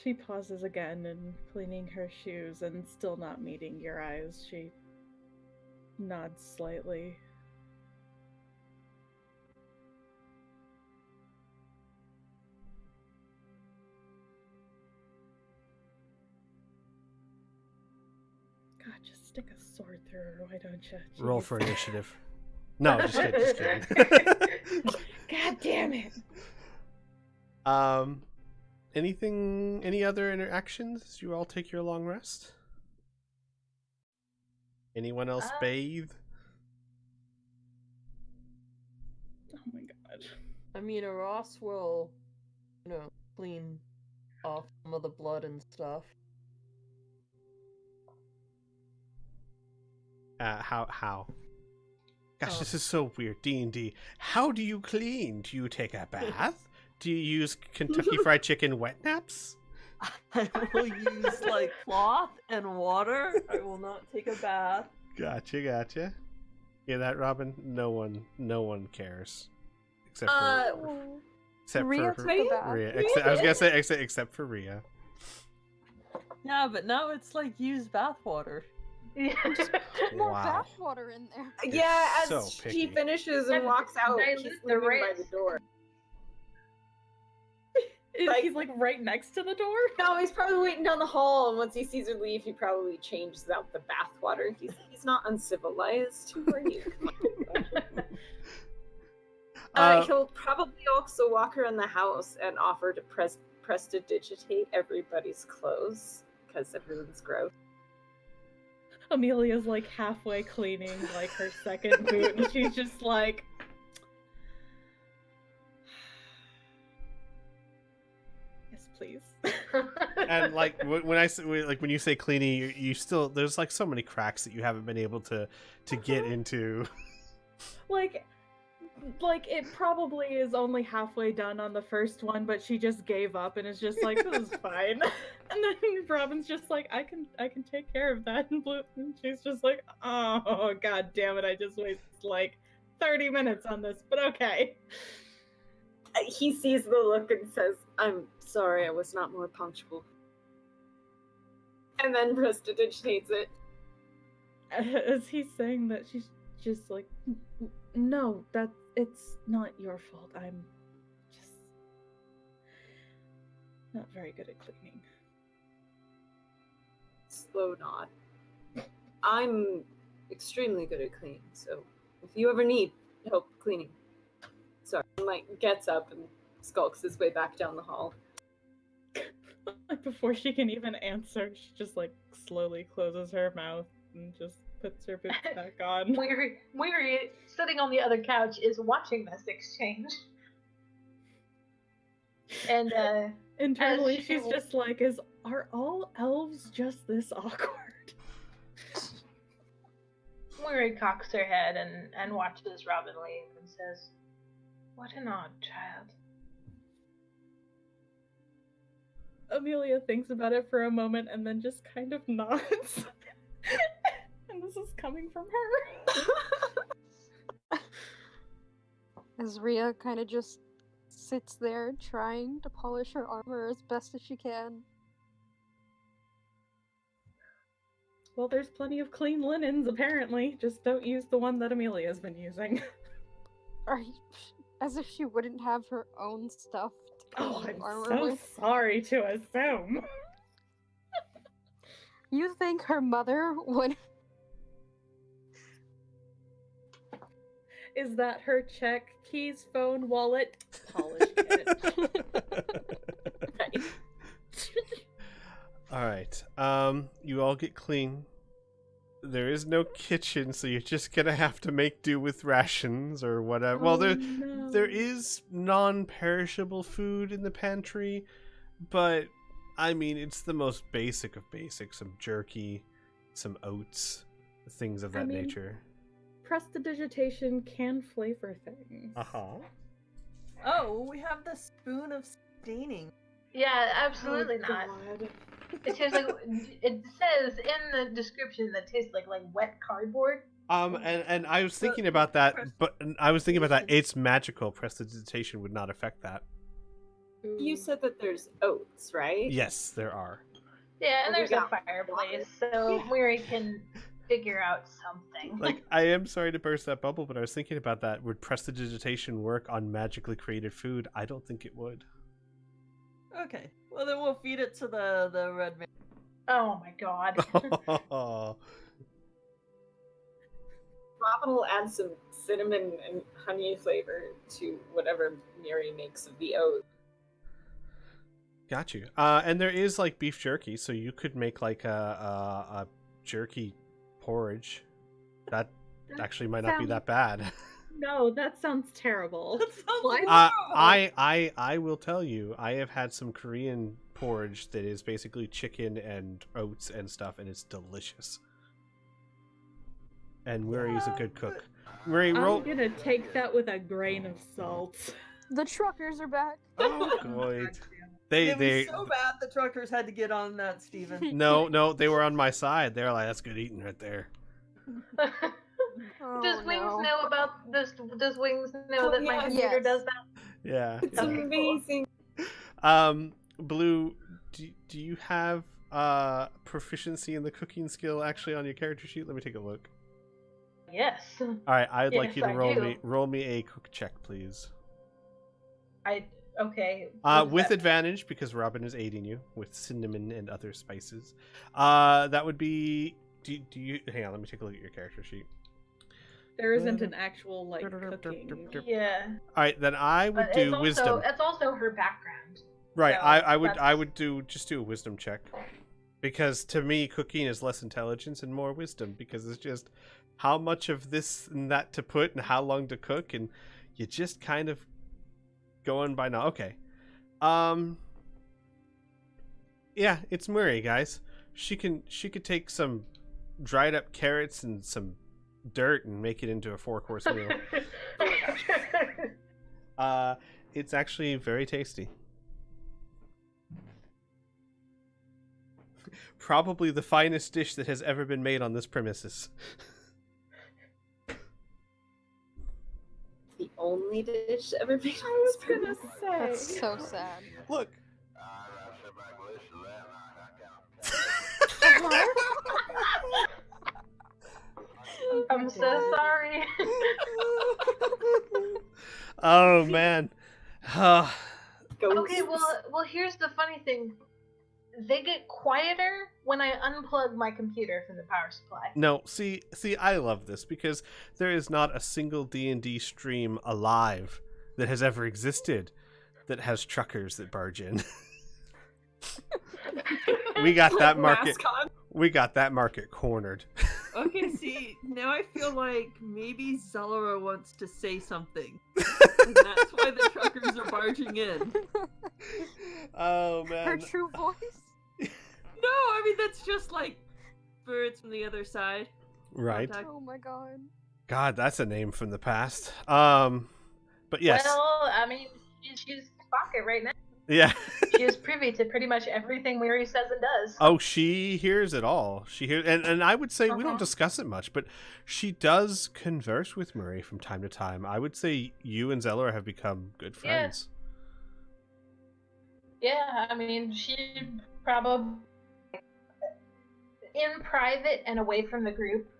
She pauses again and cleaning her shoes and still not meeting your eyes. She nods slightly. God, just stick a sword through her, why don't you? Jeez. Roll for initiative. No, just kidding. God damn it. Any other interactions as you all take your long rest? Anyone else bathe? Oh my god. I mean, Ross will, clean off some of the blood and stuff. How? Gosh, this is so weird. D&D. How do you clean? Do you take a bath? Do you use Kentucky Fried Chicken wet naps? I will use, cloth and water. I will not take a bath. Gotcha. Hear that, Robin? No one cares. Except for Rhea took a bath. Rhea. I was gonna say except for Rhea. Yeah, but now it's used bath water. Just put more bath water in there. Yeah, as so she finishes and walks out, she's leaving by the door. He's right next to the door? No, he's probably waiting down the hall, and once he sees her leave, he probably changes out the bathwater. He's not uncivilized. Who are you? He'll probably also walk around the house and offer to prestidigitate everybody's clothes, because everyone's gross. Amelia's halfway cleaning her second boot, and she's just like, yes, please. And when you say cleaning, you still there's so many cracks that you haven't been able to get into. It probably is only halfway done on the first one, but she just gave up and is just like, this is fine. And then Robin's just like, I can take care of that. And she's just like, oh god damn it, I just wasted 30 minutes on this, but okay. He sees the look and says, I'm sorry I was not more punctual. And then prestidigitates it. As he's saying that, she's just like, no, it's not your fault. I'm just not very good at cleaning. Slow nod. I'm extremely good at cleaning, so if you ever need help cleaning. Sorry. Mike gets up and skulks his way back down the hall. Before she can even answer, she just slowly closes her mouth and just puts her boots back on. Weary, sitting on the other couch, is watching this exchange. And internally she's just like, are all elves just this awkward? Weary cocks her head and watches Robin leave and says, what an odd child. Amelia thinks about it for a moment and then just kind of nods. And this is coming from her. As Rhea kind of just sits there trying to polish her armor as best as she can. Well, there's plenty of clean linens, apparently. Just don't use the one that Amelia's been using. Are you, as if she wouldn't have her own stuff to Oh, clean I'm armor so with. sorry to assume. You think her mother would? Is that her check, keys, phone, wallet, polish kit? Right. All right. You all get clean. There is no kitchen, so you're just gonna have to make do with rations or whatever. Well, there is non-perishable food in the pantry, but I mean it's the most basic of basics: some jerky, some oats, things of that nature. Prestidigitation can flavor things. Oh, we have the spoon of staining. Yeah, absolutely Oh, not. God. It tastes like, it says in the description that tastes like wet cardboard. And I was thinking about that, but it's magical. Prestidigitation would not affect that. You said that there's oats, right? Yes, there are. Yeah, and Well, there's we a got fireplace, so Miri can figure out something. Like, I am sorry to burst that bubble, but I was thinking about that. Would prestidigitation work on magically created food? I don't think it would. Okay, well then we'll feed it to the red man. Oh my god. Robin will add some cinnamon and honey flavor to whatever Miri makes of the oat. Got you. And there is like beef jerky, so you could make like a jerky porridge. That actually might not be that bad. No, that sounds terrible. That sounds Why- horrible. I will tell you, I have had some Korean porridge that is basically chicken and oats and stuff, and it's delicious. And Murray is a good cook. Murray, roll. I'm gonna take that with a grain of salt. The truckers are back. Oh, good. It They was so bad the truckers had to get on that, Steven. no, they were on my side. They were like, "That's good eating right there." Oh, Does Wings no. know about this? Does Wings know that my Yes. computer Yes. does that? Yeah. It's Okay, cool. amazing. Blue, do you have proficiency in the cooking skill actually on your character sheet? Let me take a look. Yes. All right, I'd like Yes, you to I do. roll me a cook check, please. Okay. What With is that? advantage because Robin is aiding you with cinnamon and other spices. That would be. Do you hang on? Let me take a look at your character sheet. There isn't an actual like cooking. Yeah. All right, then I would But do it's wisdom. also, it's also her background. Right, so I would that's- do a wisdom check. Because to me, cooking is less intelligence and more wisdom. Because it's just how much of this and that to put and how long to cook, and you just kind of going by now. Okay, yeah, it's Murray, guys. She could take some dried up carrots and some dirt and make it into a 4-course meal. It's actually very tasty. Probably the finest dish that has ever been made on this premises. The only dish ever made on I was this gonna premise. say. That's so sad. Look. I'm so sorry. Oh man. Okay, well, here's the funny thing. They get quieter when I unplug my computer from the power supply. No, see, I love this because there is not a single D&D stream alive that has ever existed that has truckers that barge in. We got that market. Mascot. We got that market cornered. Okay, see, now I feel like maybe Zellara wants to say something. And that's why the truckers are barging in. Oh man. Her true voice? No, I mean, that's just like birds from the other side. Right. Contact. Oh my god. God, that's a name from the past. But yes. Well, I mean, she's pocket right now. Yeah. She is privy to pretty much everything Weary says and does. Oh, she hears it all. She hears, and I would say we don't Uh-huh. discuss it much, but she does converse with Marie from time to time. I would say you and Zeller have become good friends. Yeah, I mean, she probably, in private and away from the group,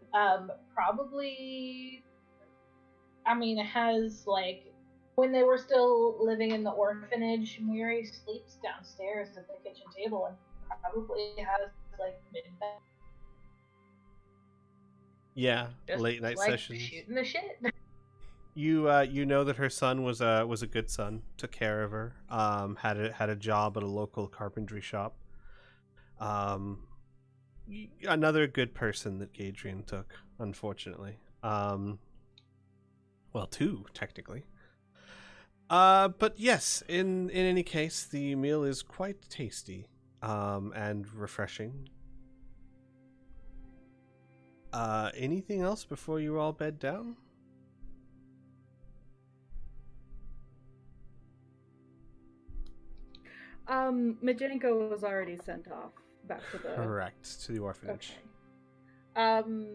probably, I mean, has, like, when they were still living in the orphanage, Mary sleeps downstairs at the kitchen table and probably has, like, midnight. Yeah, Just, late night like, sessions. shooting the shit. You know that her son was a good son. Took care of her. Had a job at a local carpentry shop. Another good person that Gadrian took, unfortunately. Well, two technically. But yes, in any case, the meal is quite tasty, and refreshing. Anything else before you all bed down? Majenko was already sent off back to the... Correct, to the orphanage. Okay.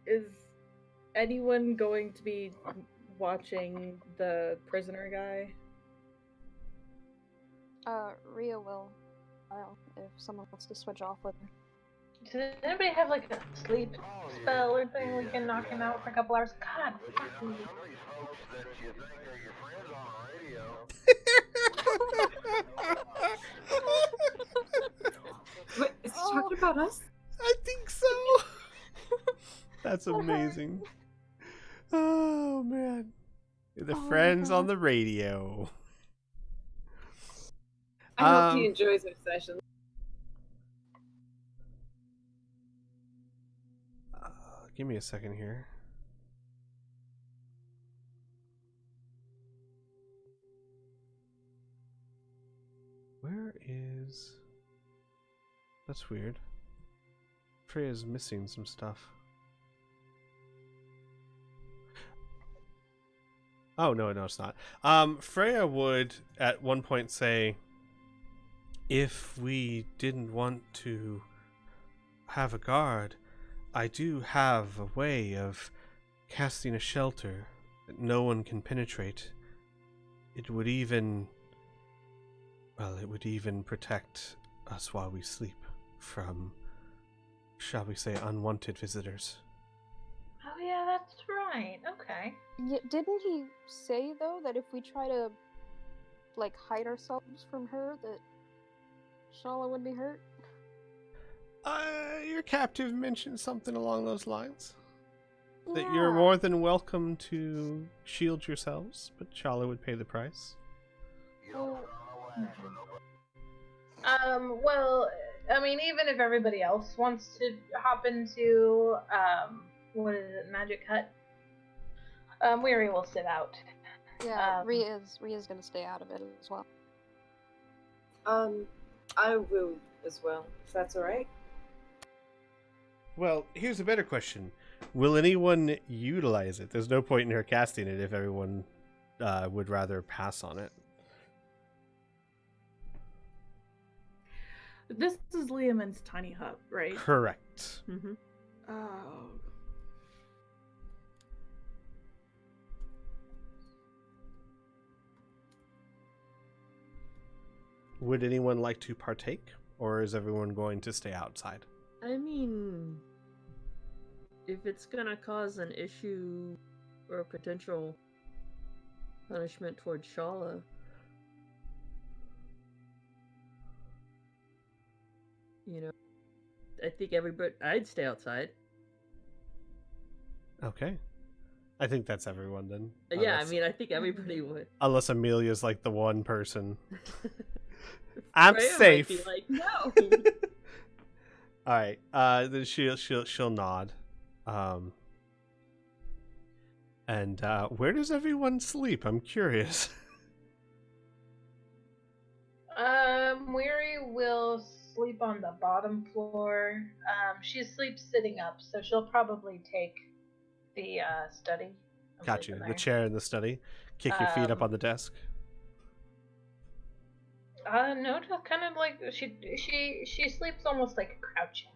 Is anyone going to be watching the prisoner guy? Rhea will. If someone wants to switch off with her. Does anybody have, like, a sleep spell or thing we can knock him out for a couple hours? God, fuck me. Wait, is he talking about us? I think so. That's amazing. Oh man, the friends on the radio. I hope he enjoys our session. Give me a second here. Where is... That's weird. Freya's missing some stuff. Oh, no, it's not. Freya would at one point say, if we didn't want to have a guard, I do have a way of casting a shelter that no one can penetrate. It would even... Well, it would even protect us while we sleep from, shall we say, unwanted visitors. Oh yeah, that's right. Okay. Yeah, didn't he say, though, that if we try to, like, hide ourselves from her, that Shala would be hurt? Your captive mentioned something along those lines. That Yeah. you're more than welcome to shield yourselves, but Shala would pay the price. Well, Well, I mean, even if everybody else wants to hop into, what is it, Magic Hut, Weary will sit out. yeah, Rhea's gonna stay out of it as well. I will as well, if that's alright. Well, here's a better question. Will anyone utilize it? There's no point in her casting it if everyone would rather pass on it. This is Liamon's tiny hut, right? Correct. Mm-hmm. Oh. Would anyone like to partake, or is everyone going to stay outside? I mean, if it's gonna cause an issue or a potential punishment towards Shala, you know, I think I'd stay outside. Okay. I think that's everyone then. Yeah, I mean, I think everybody would. Unless Amelia's like the one person. I'm Freya might safe. be like, no. All right. Then she'll nod. And where does everyone sleep? I'm curious. Weary will sleep on the bottom floor. She sleeps sitting up, so she'll probably take the study. I'm Got you. sleeping The there. chair in the study. Kick your feet up on the desk. No, just kind of like she sleeps almost like crouching,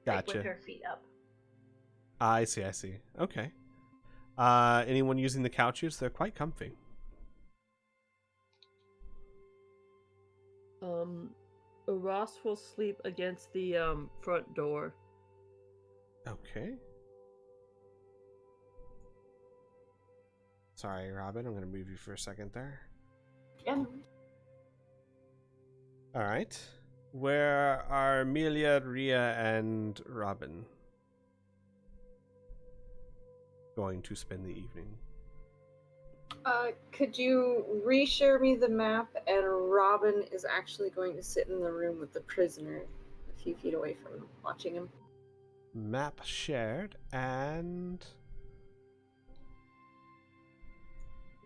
like Gotcha. with her feet up. I see. Okay. Anyone using the couches? They're quite comfy. Ross will sleep against the front door. Okay. Sorry, Robin. I'm going to move you for a second there. Yeah. All right. Where are Amelia, Rhea, and Robin going to spend the evening? Could you reshare me the map? And Robin is actually going to sit in the room with the prisoner, a few feet away from him, watching him. Map shared, and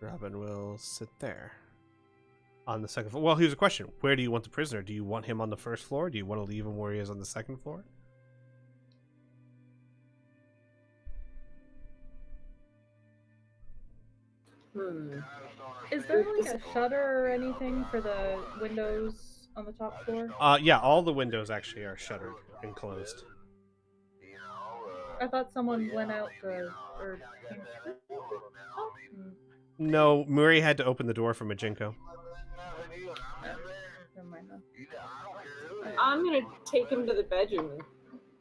Robin will sit there on the second floor. Well, here's a question. Where do you want the prisoner? Do you want him on the first floor? Do you want to leave him where he is on the second floor? Is there like a shutter or anything for the windows on the top floor? Yeah, all the windows actually are shuttered and closed. I thought someone went out or came through. Oh. No, Murray had to open the door for Majinko. Never mind then. I'm gonna take him to the bedroom and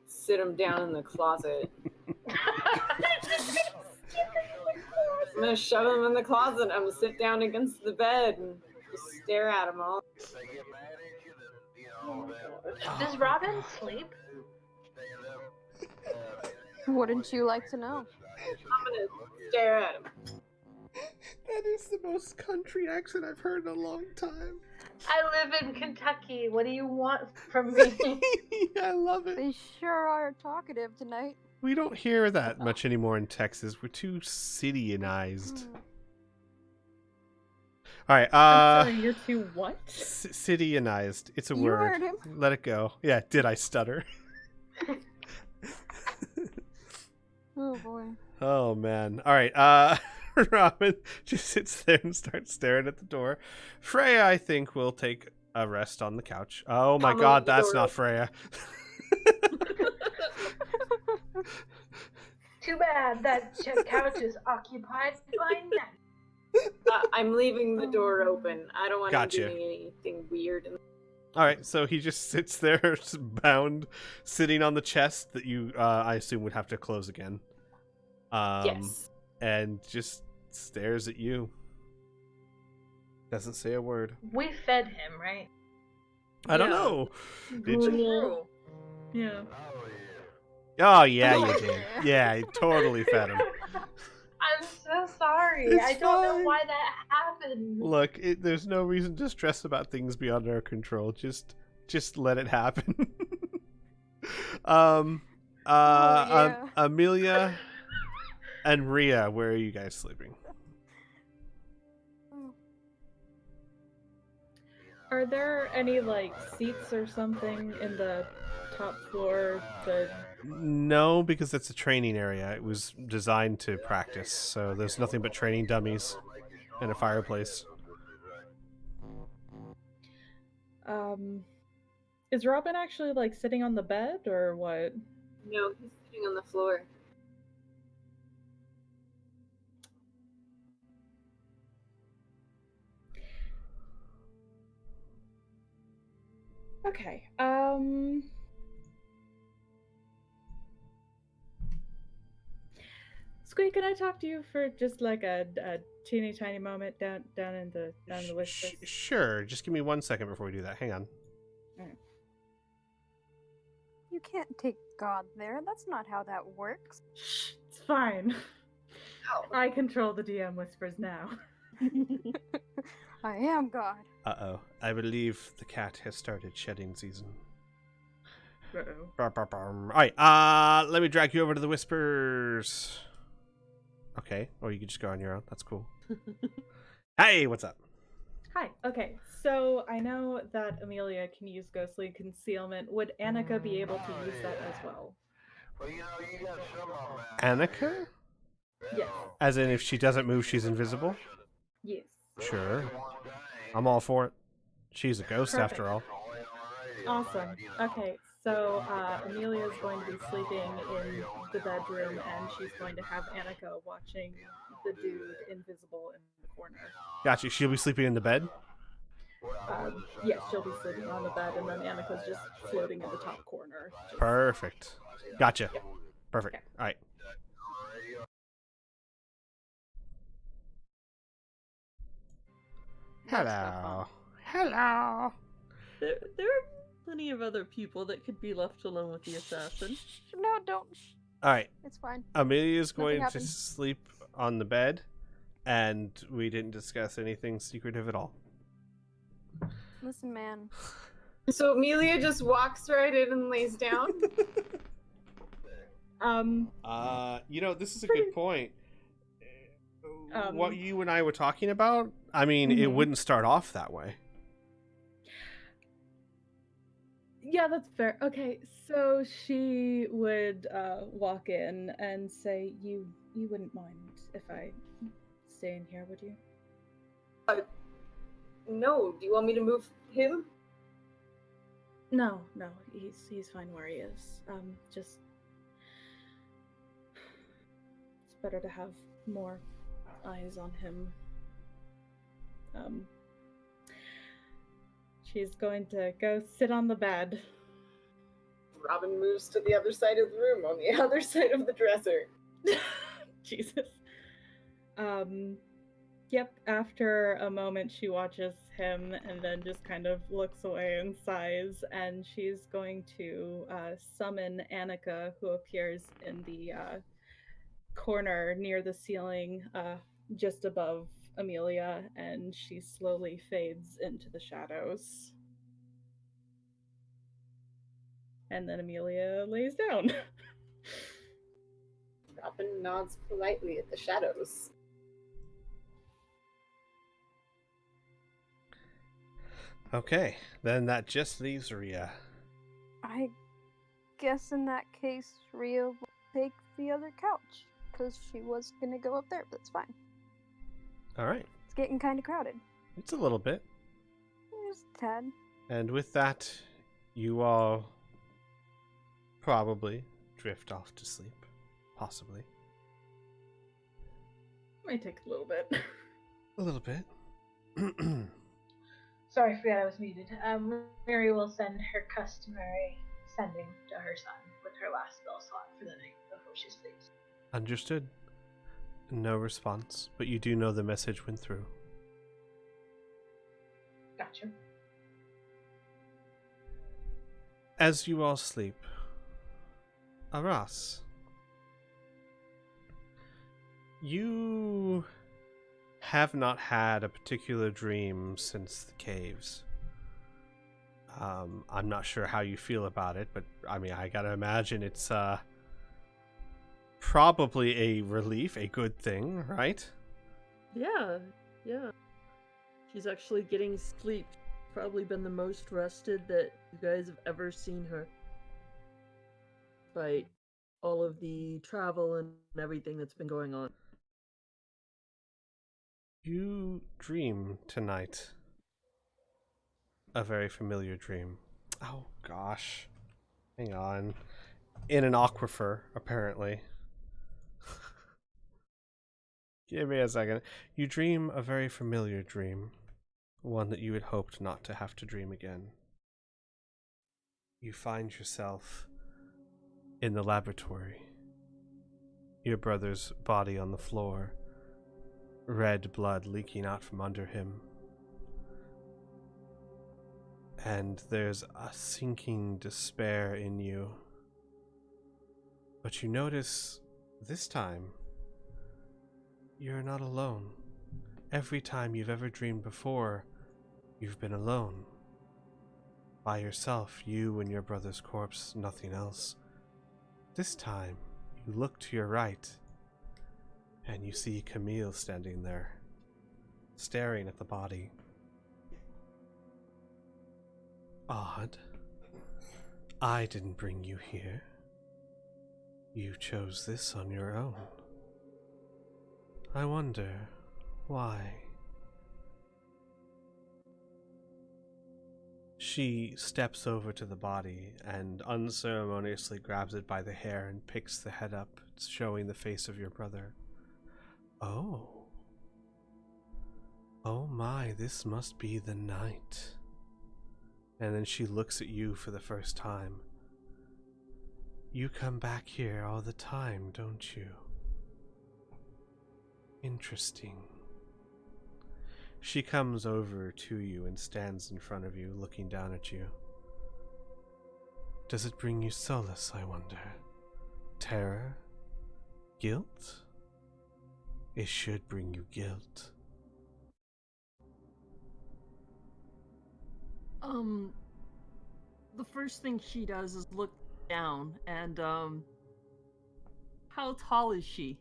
sit him down in the closet. I'm gonna shove him in the closet. I'm gonna sit down against the bed and just stare at him all. Does Robin sleep? Wouldn't you like to know? I'm gonna stare at him. That is the most country accent I've heard in a long time. I live in Kentucky. What do you want from me? I love it. They sure are talkative tonight. We don't hear that much anymore in Texas. We're too cityanized. All right. I'm sorry, you're too what? Cityanized. It's a You word. heard him. Let it go. Yeah. Did I stutter? Oh boy. Oh man. All right. Robin just sits there and starts staring at the door. Freya, I think, will take a rest on the couch. Oh my God, that's not Freya. Too bad that couch is occupied by men. I'm leaving the door open. I don't want Gotcha. him doing anything weird. All right, so he just sits there, just bound, sitting on the chest that you, I assume, would have to close again. Yes. And just stares at you. Doesn't say a word. We fed him, right? I don't Yeah. know. Did you? Cool. Yeah. Oh yeah, you did. Yeah, you totally fed him. I'm so sorry. It's I don't know fine. why that happened. Look, there's no reason to stress about things beyond our control. Just let it happen. Yeah. Amelia and Rhea, where are you guys sleeping? Are there any like seats or something in the top floor? No, because it's a training area. It was designed to practice, so there's nothing but training dummies and a fireplace. Is Robin actually like sitting on the bed or what? No, he's sitting on the floor. Okay. Squeak, can I talk to you for just like a teeny tiny moment down in the whispers? Sure, just give me 1 second before we do that. Hang on. You can't take God there. That's not how that works. Shh, it's fine. I control the DM whispers now. I am God. Uh-oh. I believe the cat has started shedding season. Uh-oh. Alright, let me drag you over to the whispers. Okay, or you can just go on your own. That's cool. Hey, what's up? Hi. Okay, so I know that Amelia can use ghostly concealment. Would Annika be able to use that as well? Annika? Yes. As in, if she doesn't move, she's invisible? Yes. Sure. I'm all for it. She's a ghost Perfect. after all. Awesome. Okay, so Amelia is going to be sleeping in the bedroom, and she's going to have Annika watching the dude invisible in the corner. Gotcha. She'll be sleeping in the bed? Yes, she'll be sleeping on the bed, and then Annika's just floating in the top corner. Perfect. Gotcha. Yep. Perfect. Okay. All right. That's so Hello. fun. Hello. There are plenty of other people that could be left alone with the assassin. No, don't. All right. It's fine. Amelia's Nothing going to happened. sleep on the bed, and we didn't discuss anything secretive at all. Listen, man. So Amelia just walks right in and lays down. This is a good point. What you and I were talking about, I mean, it Mhm. wouldn't start off that way. Yeah, that's fair. Okay, so she would walk in and say, "You wouldn't mind if I stay in here, would you?" No, do you want me to move him? No, he's fine where he is. Just it's better to have more eyes on him. She's going to go sit on the bed. Robin moves to the other side of the room, on the other side of the dresser. Jesus. Yep, after a moment she watches him and then just kind of looks away and sighs, and she's going to summon Annika, who appears in the corner near the ceiling just above Amelia, and she slowly fades into the shadows. And then Amelia lays down. Robin nods politely at the shadows. Okay, then that just leaves Rhea. I guess in that case, Rhea will take the other couch, because she was gonna go up there, but it's fine. All right. It's getting kind of crowded. It's a little bit. Just a tad. And with that, you all probably drift off to sleep. Possibly. Might take a little bit. A little bit. Sorry, forgot I was muted. Mary will send her customary sending to her son with her last spell slot for the night before she sleeps. Understood. No response, but you do know the message went through. Gotcha. As you all sleep, Aras, you have not had a particular dream since the caves. I'm not sure how you feel about it, but I mean, I gotta imagine it's probably a relief, a good thing, right? Yeah. She's actually getting sleep. Probably been the most rested that you guys have ever seen her. Despite all of the travel and everything that's been going on. You dream tonight. A very familiar dream. Oh gosh. Hang on. In an aquifer, apparently. Give me a second. You dream a very familiar dream. One that you had hoped not to have to dream again. You find yourself in the laboratory. Your brother's body on the floor. Red blood leaking out from under him. And there's a sinking despair in you. But you notice, this time, you're not alone. Every time you've ever dreamed before, you've been alone. By yourself, you and your brother's corpse, nothing else. This time, you look to your right, and you see Camille standing there, staring at the body. Odd. I didn't bring you here. You chose this on your own. I wonder why. She steps over to the body and unceremoniously grabs it by the hair and picks the head up, showing the face of your brother. Oh. Oh my, this must be the night. And then she looks at you for the first time. You come back here all the time, don't you? Interesting. She comes over to you and stands in front of you, looking down at you. Does it bring you solace, I wonder? Terror? Guilt? It should bring you guilt. The first thing she does is look down, and, how tall is she?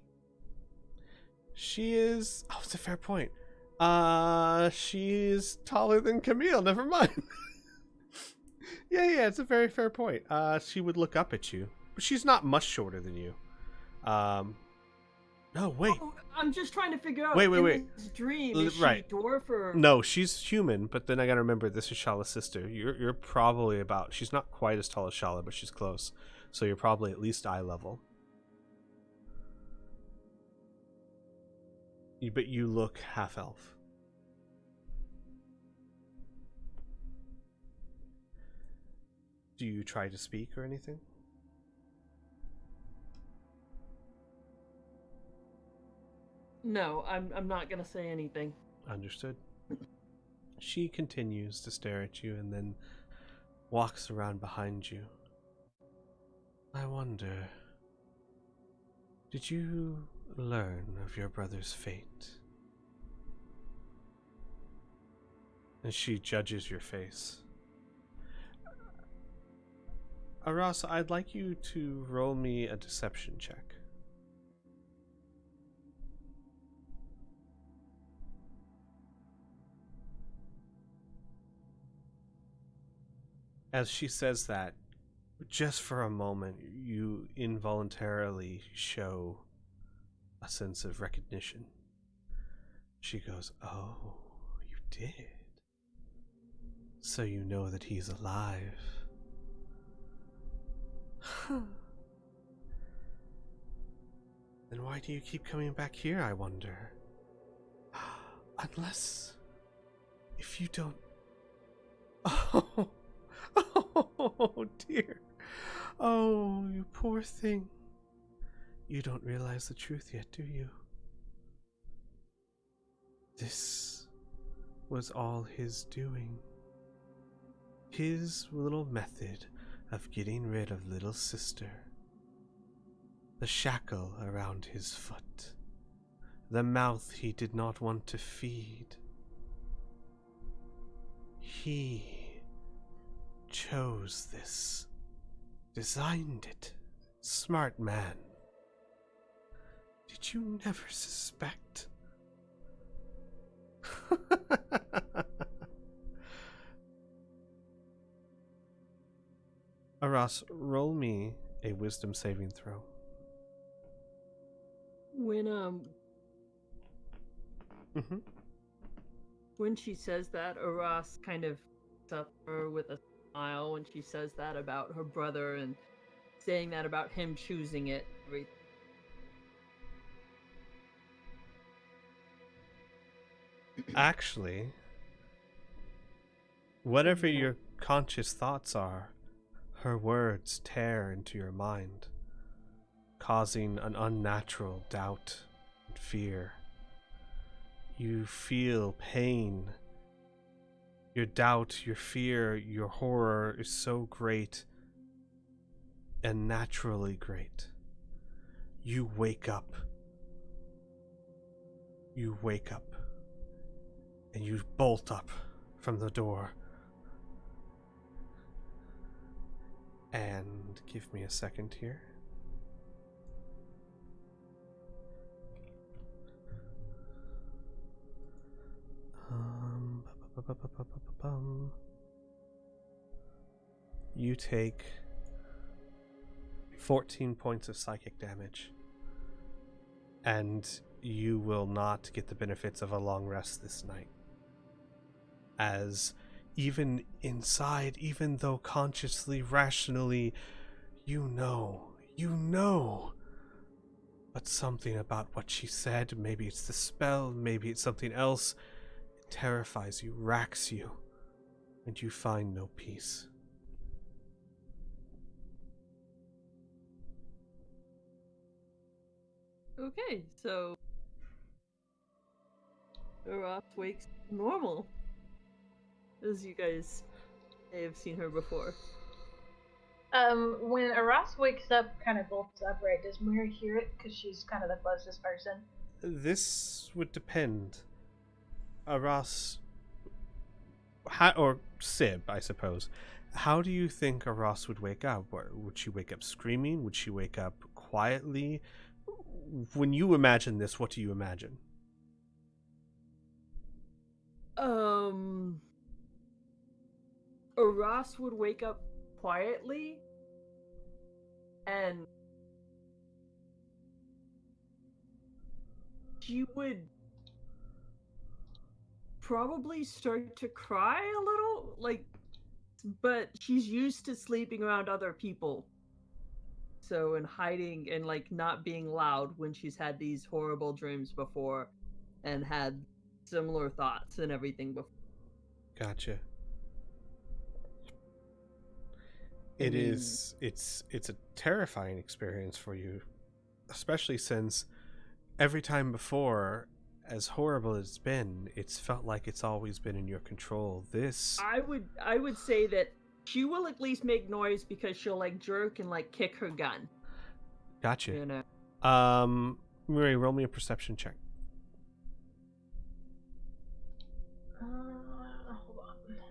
She is... Oh, it's a fair point. She's taller than Camille, never mind. yeah, it's a very fair point. She would look up at you, but she's not much shorter than you. No, wait. Oh, I'm just trying to figure out. Wait. This dream, is Right. she dwarf or? No, she's human, but then I gotta remember this is Shala's sister. You're probably about... She's not quite as tall as Shala, but she's close. So you're probably at least eye level. But you look half-elf. Do you try to speak or anything? No, I'm not gonna say anything. Understood. She continues to stare at you and then walks around behind you. I wonder, did you learn of your brother's fate? And she judges your face. Aras, I'd like you to roll me a deception check. As she says that, just for a moment, you involuntarily show a sense of recognition. She goes, "Oh, you did. So you know that he's alive." Then why do you keep coming back here, I wonder? Unless... if you don't... Oh, dear. Oh, you poor thing. You don't realize the truth yet, do you? This was all his doing. His little method of getting rid of little sister. The shackle around his foot. The mouth he did not want to feed. He chose this. Designed it. Smart man. Did you never suspect? Aras, roll me a wisdom saving throw. When she says that, Aras kind of looks up at her with a smile when she says that about her brother and saying that about him choosing it. Actually, whatever your conscious thoughts are, her words tear into your mind, causing an unnatural doubt and fear. You feel pain. Your doubt, your fear, your horror is so great and naturally great. You wake up. You wake up. And you bolt up from the door. And give me a second here. You take 14 points of psychic damage. And you will not get the benefits of a long rest this night. As even inside, even though consciously, rationally, you know. But something about what she said, maybe it's the spell, maybe it's something else, it terrifies you, racks you, and you find no peace. Okay, so Roth wakes normal, as you guys may have seen her before. When Aras wakes up, kind of bolts upright, does Miri hear it? Because she's kind of the closest person. This would depend. Aras, or Sib, I suppose. How do you think Aras would wake up? Would she wake up screaming? Would she wake up quietly? When you imagine this, what do you imagine? Aras would wake up quietly and she would probably start to cry a little, like, but she's used to sleeping around other people. So, and hiding and, like, not being loud when she's had these horrible dreams before and had similar thoughts and everything before. Gotcha. It's a terrifying experience for you, especially since every time before, as horrible as it's been, it's felt like it's always been in your control. This I would say that she will at least make noise because she'll, like, jerk and, like, kick her gun. Gotcha. You know. Miri, roll me a perception check. Hold on. There we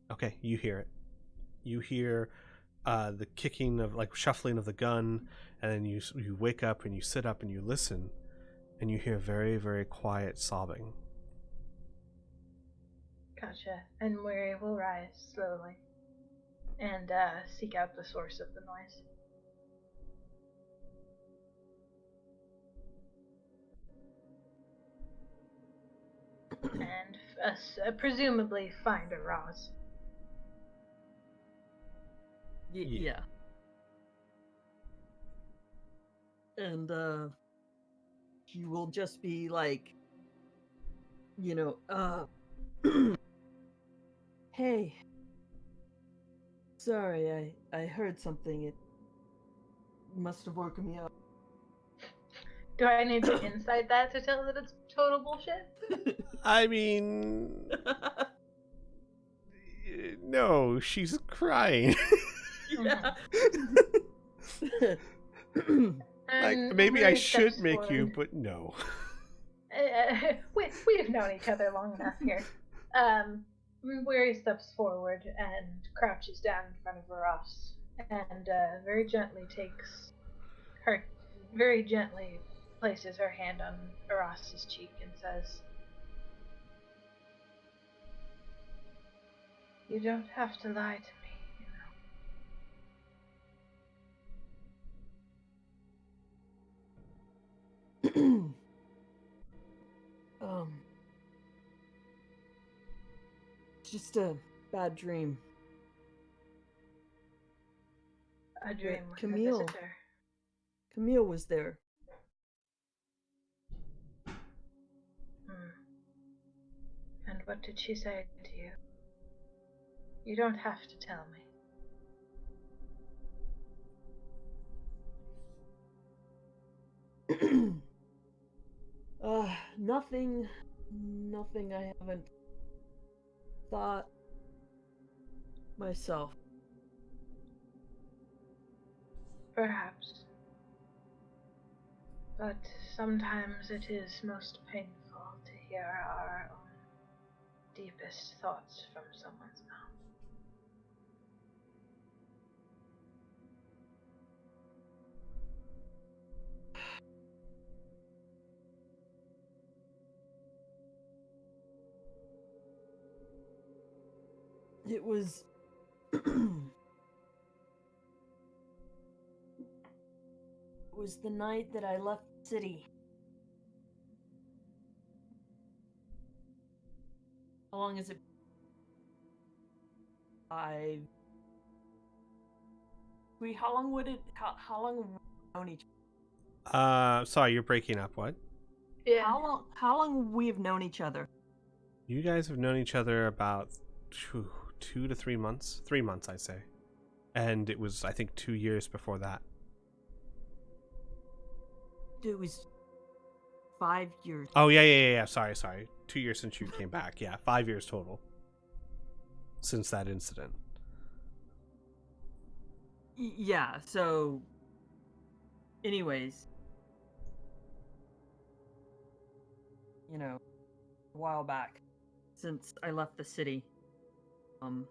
go. Okay, you hear it. You hear the kicking of, like, shuffling of the gun, and then you wake up and you sit up and you listen, and you hear very, very quiet sobbing. Gotcha. And Miri will rise slowly and seek out the source of the noise. And presumably find Aras. Yeah. And she will just be like, you know, hey, sorry, I heard something. It must have woken me up. Do I need to inside that to tell that it's total bullshit? I mean, no, she's crying. Yeah. Like, maybe I should make you, but no. We've known each other long enough here. Weary steps forward and crouches down in front of Aras and very gently places her hand on Aras's cheek and says, "You don't have to lie to me, you know." Just a bad dream. A dream with Camille. a visitor. Camille was there. And what did she say to you? You don't have to tell me. Nothing I haven't thought myself. Perhaps. But sometimes it is most painful to hear our own deepest thoughts from someone's mouth. It was the night that I left the city. long has it? How long would it? How long have we known each? Sorry, you're breaking up. What? Yeah. How long we have known each other? You guys have known each other about 2 to 3 months. 3 months, I'd say. And it was, I think, 2 years before that. It was 5 years. Oh, yeah. Sorry. 2 years since you came back. Yeah, 5 years total. Since that incident. Yeah, so... Anyways... You know, a while back, since I left the city, the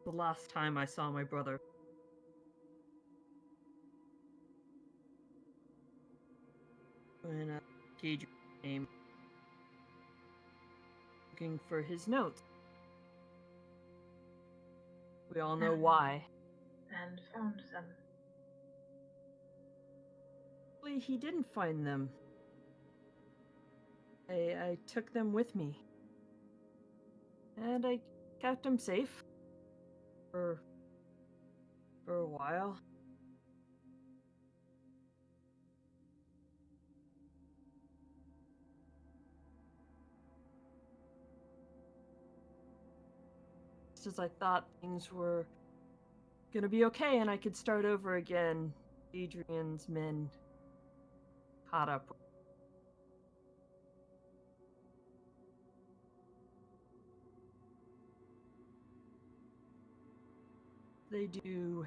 last time I saw my brother, when Gage came looking for his notes. We all know why. And found them. Actually, he didn't find them. I took them with me. And I kept them safe. For a while. Just as I thought things were gonna be okay and I could start over again, Adrian's men caught up. They do,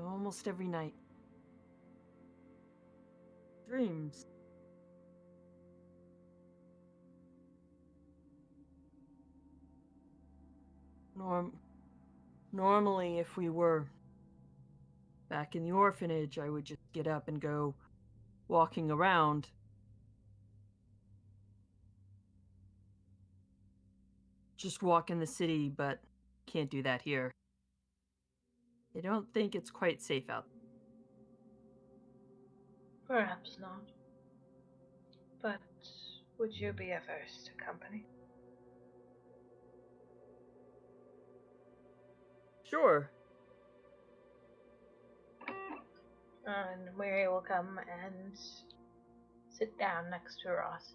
almost every night. Dreams. Normally, if we were back in the orphanage, I would just get up and go walking around. Just walk in the city, but can't do that here. I don't think it's quite safe out. Perhaps not. But would you be averse to company? Sure. And Mary will come and sit down next to Ross.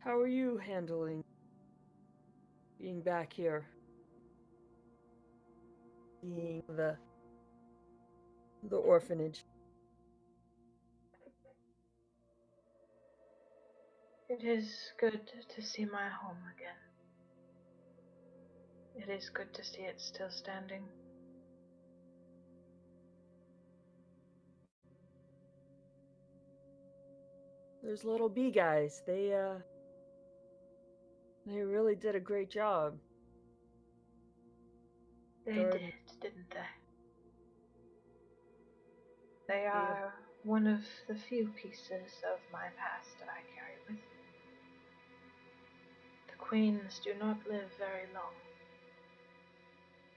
How are you handling being back here? Being the orphanage. It is good to see my home again. It is good to see it still standing. Those little bee guys, they really did a great job. They did, didn't they? They are one of the few pieces of my past that I carry with me. The queens do not live very long,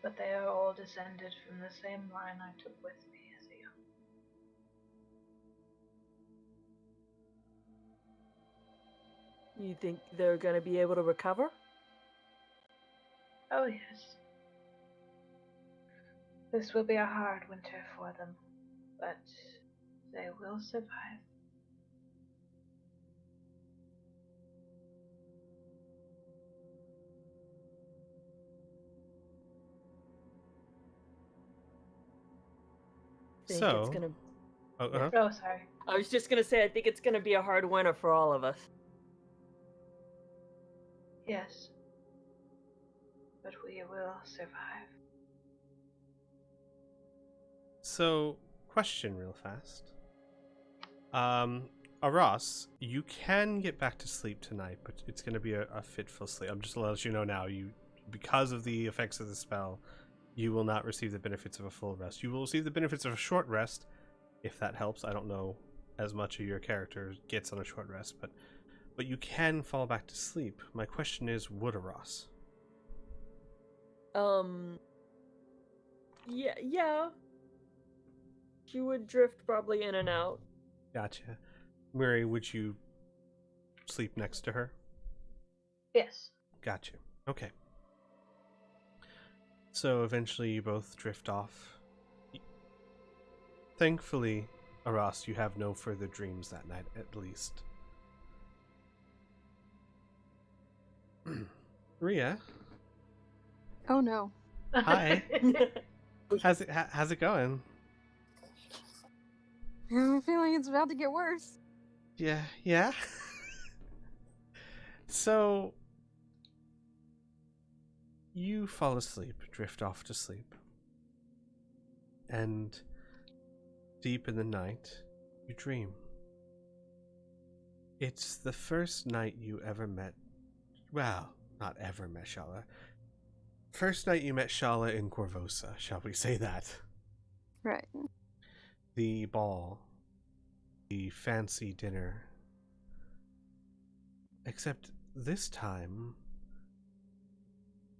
but they are all descended from the same line I took with me as a young. You think they're gonna be able to recover? Oh yes. This will be a hard winter for them, but they will survive. Think So, it's gonna... Oh, sorry. I was just gonna say, I think it's gonna be a hard winter for all of us. Yes. But we will survive. So, question real fast. Ross, you can get back to sleep tonight, but it's going to be a fitful sleep. I'm just going to let you know now. Because of the effects of the spell, you will not receive the benefits of a full rest. You will receive the benefits of a short rest, if that helps. I don't know as much of your character gets on a short rest, but but you can fall back to sleep. My question is, would Aras? Yeah. She would drift probably in and out. Gotcha. Mary, would you sleep next to her? Yes. Gotcha. Okay. So eventually you both drift off. Thankfully, Aras, you have no further dreams that night, at least. Ria? Oh no. Hi. How's it going? I have a feeling it's about to get worse. Yeah. So, you fall asleep, drift off to sleep. And deep in the night, you dream. It's the first night you ever met. Well, not ever met Shala. First night you met Shala in Corvosa, shall we say that? Right. The ball. The fancy dinner. Except this time,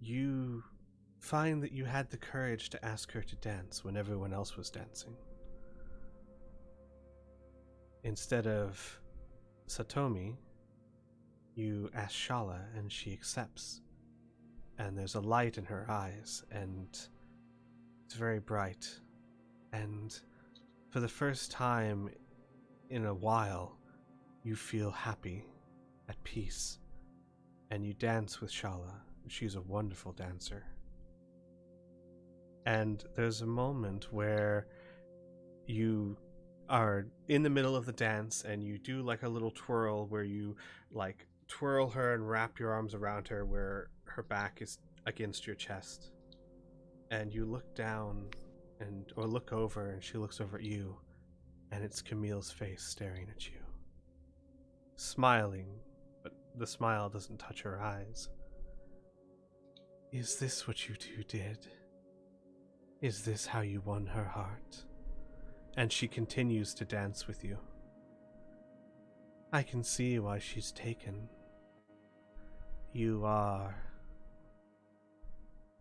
you find that you had the courage to ask her to dance when everyone else was dancing. Instead of Satomi, you ask Shala and she accepts. And there's a light in her eyes, and it's very bright. And for the first time in a while, you feel happy, at peace. And you dance with Shala. She's a wonderful dancer. And there's a moment where you are in the middle of the dance and you do like a little twirl where you like twirl her and wrap your arms around her where her back is against your chest. And you look down or look over and she looks over at you and it's Camille's face staring at you. Smiling, but the smile doesn't touch her eyes. Is this what you two did? Is this how you won her heart? And she continues to dance with you. I can see why she's taken. You are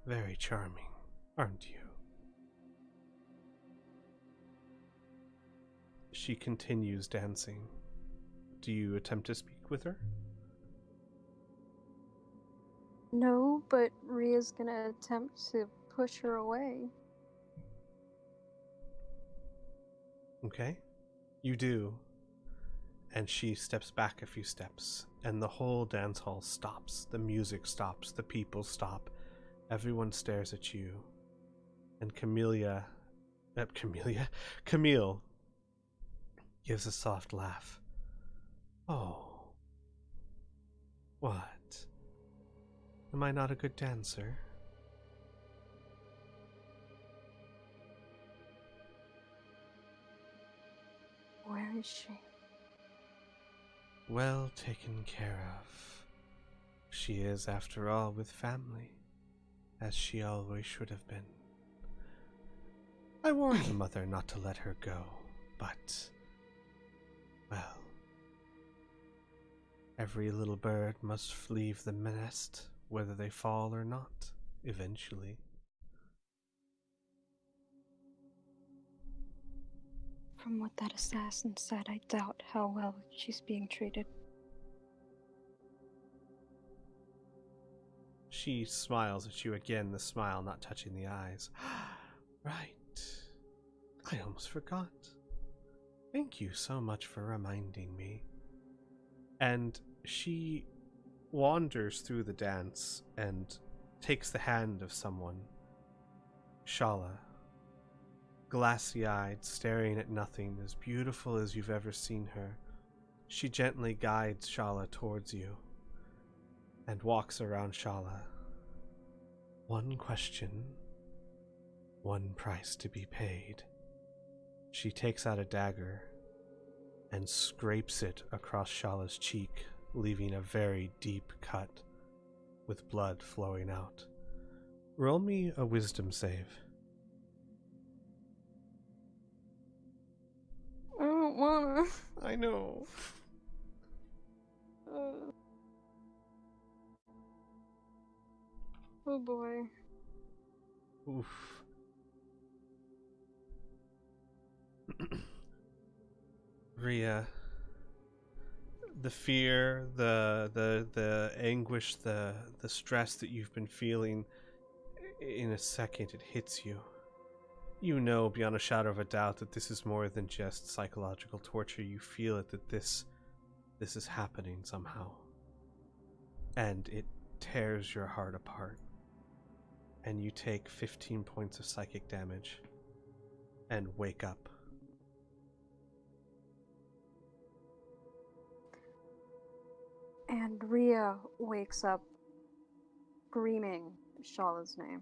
very charming, aren't you? She continues dancing. Do you attempt to speak with her? No, but Ria's gonna attempt to push her away. Okay. You do. And she steps back a few steps, and the whole dance hall stops. The music stops, the people stop. Everyone stares at you. And Camille gives a soft laugh. Oh. What? Am I not a good dancer? Where is she? Well taken care of. She is, after all, with family, as she always should have been. I warned the mother not to let her go, but, well, every little bird must leave the nest, whether they fall or not, eventually. From what that assassin said, I doubt how well she's being treated. She smiles at you again, the smile not touching the eyes. Right. I almost forgot. Thank you so much for reminding me. And she wanders through the dance and takes the hand of someone. Shala. Glassy-eyed, staring at nothing, as beautiful as you've ever seen her. She gently guides Shala towards you and walks around Shala. One question, one price to be paid. She takes out a dagger and scrapes it across Shala's cheek, leaving a very deep cut with blood flowing out. Roll me a wisdom save. I don't wanna. I know. Oh boy. Oof. Rhea, the fear, the anguish, the stress that you've been feeling, in a second it hits you. You know beyond a shadow of a doubt that this is more than just psychological torture. You feel it, that this is happening somehow. And it tears your heart apart. And you take 15 points of psychic damage and wake up. And Rhea wakes up screaming Shala's name.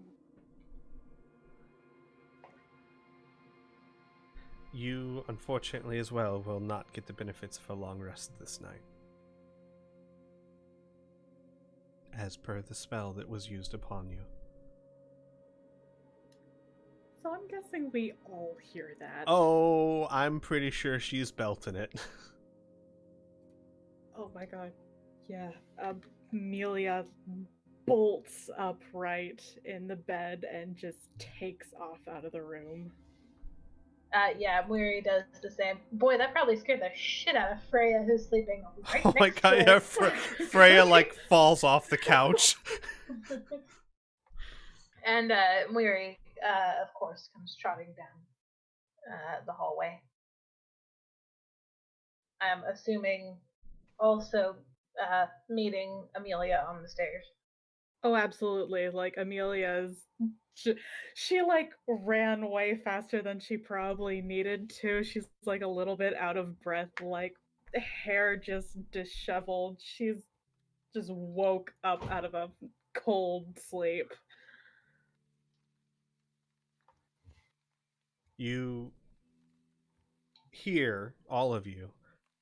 You, unfortunately as well, will not get the benefits of a long rest this night, as per the spell that was used upon you. So I'm guessing we all hear that. Oh, I'm pretty sure she's belting it. Oh my god. Yeah. Amelia bolts upright in the bed and just takes off out of the room. Yeah, Weary does the same. Boy, that probably scared the shit out of Freya, who's sleeping right Oh my next god, to yeah, it. Freya like falls off the couch. And Weary, of course, comes trotting down the hallway. I'm assuming also meeting Amelia on the stairs. Oh, absolutely. Like, Amelia's. She like ran way faster than she probably needed to. She's like a little bit out of breath, like, hair just disheveled. She's just woke up out of a cold sleep. You hear, all of you,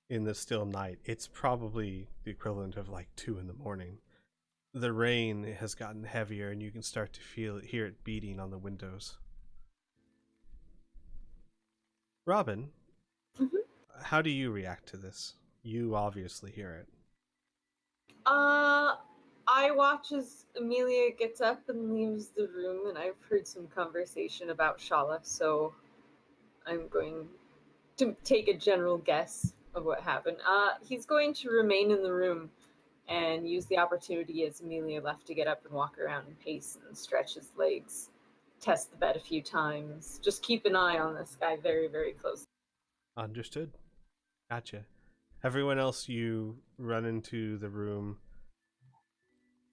in the still night. It's probably the equivalent of like 2 in the morning. The rain has gotten heavier and you can start to hear it beating on the windows. Robin, how do you react to this? You obviously hear it. I watch as Amelia gets up and leaves the room, and I've heard some conversation about Shala, so I'm going to take a general guess of what happened. He's going to remain in the room and use the opportunity as Amelia left to get up and walk around and pace and stretch his legs, test the bed a few times. Just keep an eye on this guy very, very closely. Understood. Gotcha. Everyone else, you run into the room,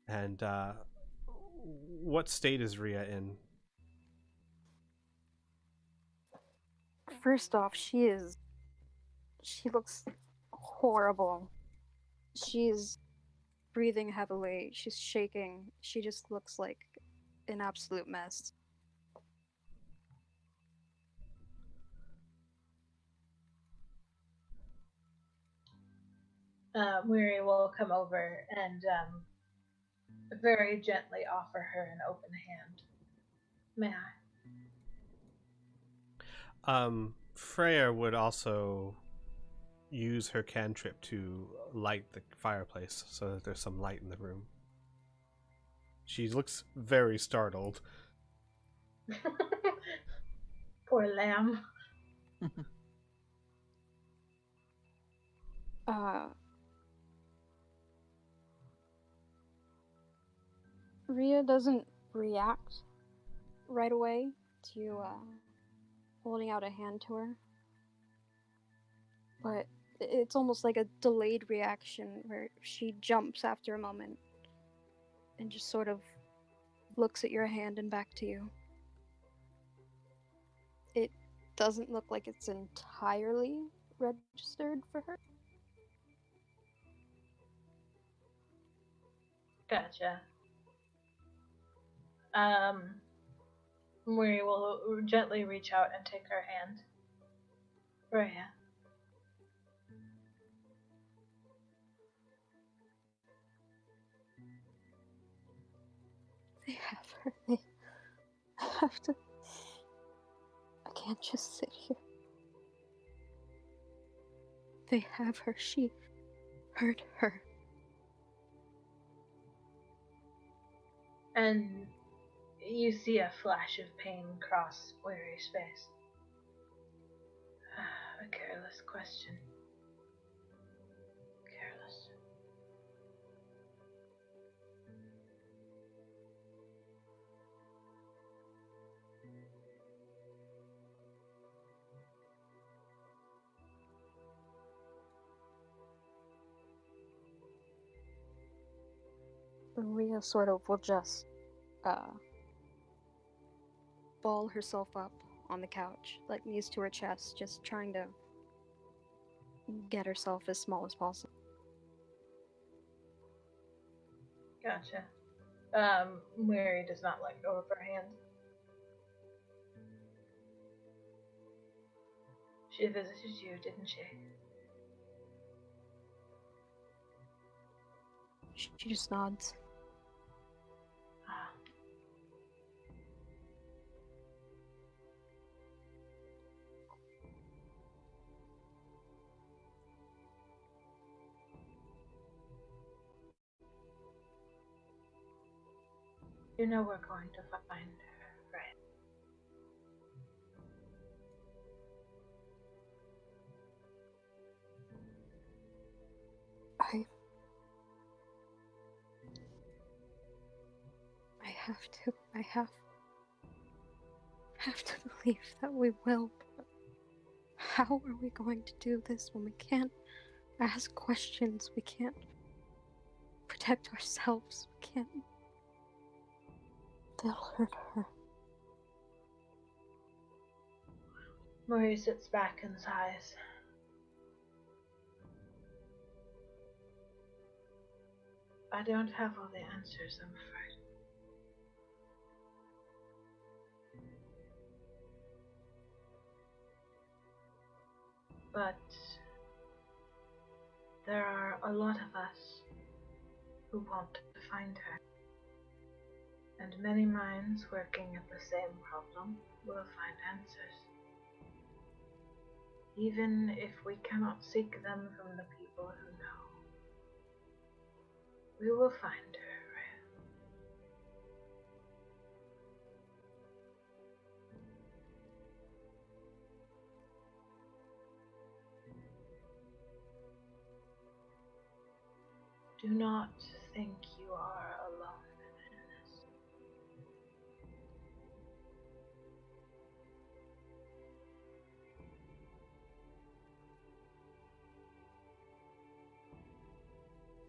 and what state is Rhea in? First off, she looks horrible. She's breathing heavily, she's shaking, she just looks like an absolute mess. Weary will come over and very gently offer her an open hand. May I? Freya would also use her cantrip to light the fireplace so that there's some light in the room. She looks very startled. Poor lamb. Rhea doesn't react right away to holding out a hand to her, but it's almost like a delayed reaction where she jumps after a moment and just sort of looks at your hand and back to you. It doesn't look like it's entirely registered for her. Gotcha. We will gently reach out and take her hand. Rhea. They have her. They have to. I can't just sit here. They have her. She hurt her. And you see a flash of pain cross Weary's face. A careless question. Careless. Rhea sort of will just ball herself up on the couch, like knees to her chest, just trying to get herself as small as possible. Gotcha. Weary does not let go of her hand. She visited you, didn't she? She just nods. Ah. You know we're going to find her, right? I have to believe that we will, but how are we going to do this when we can't ask questions, we can't protect ourselves, we can't... They'll hurt her. Murray sits back and sighs. I don't have all the answers, I'm afraid. But there are a lot of us who want to find her. And many minds working at the same problem will find answers. Even if we cannot seek them from the people who know. We will find her, Rhea. Do not think you are alone in this.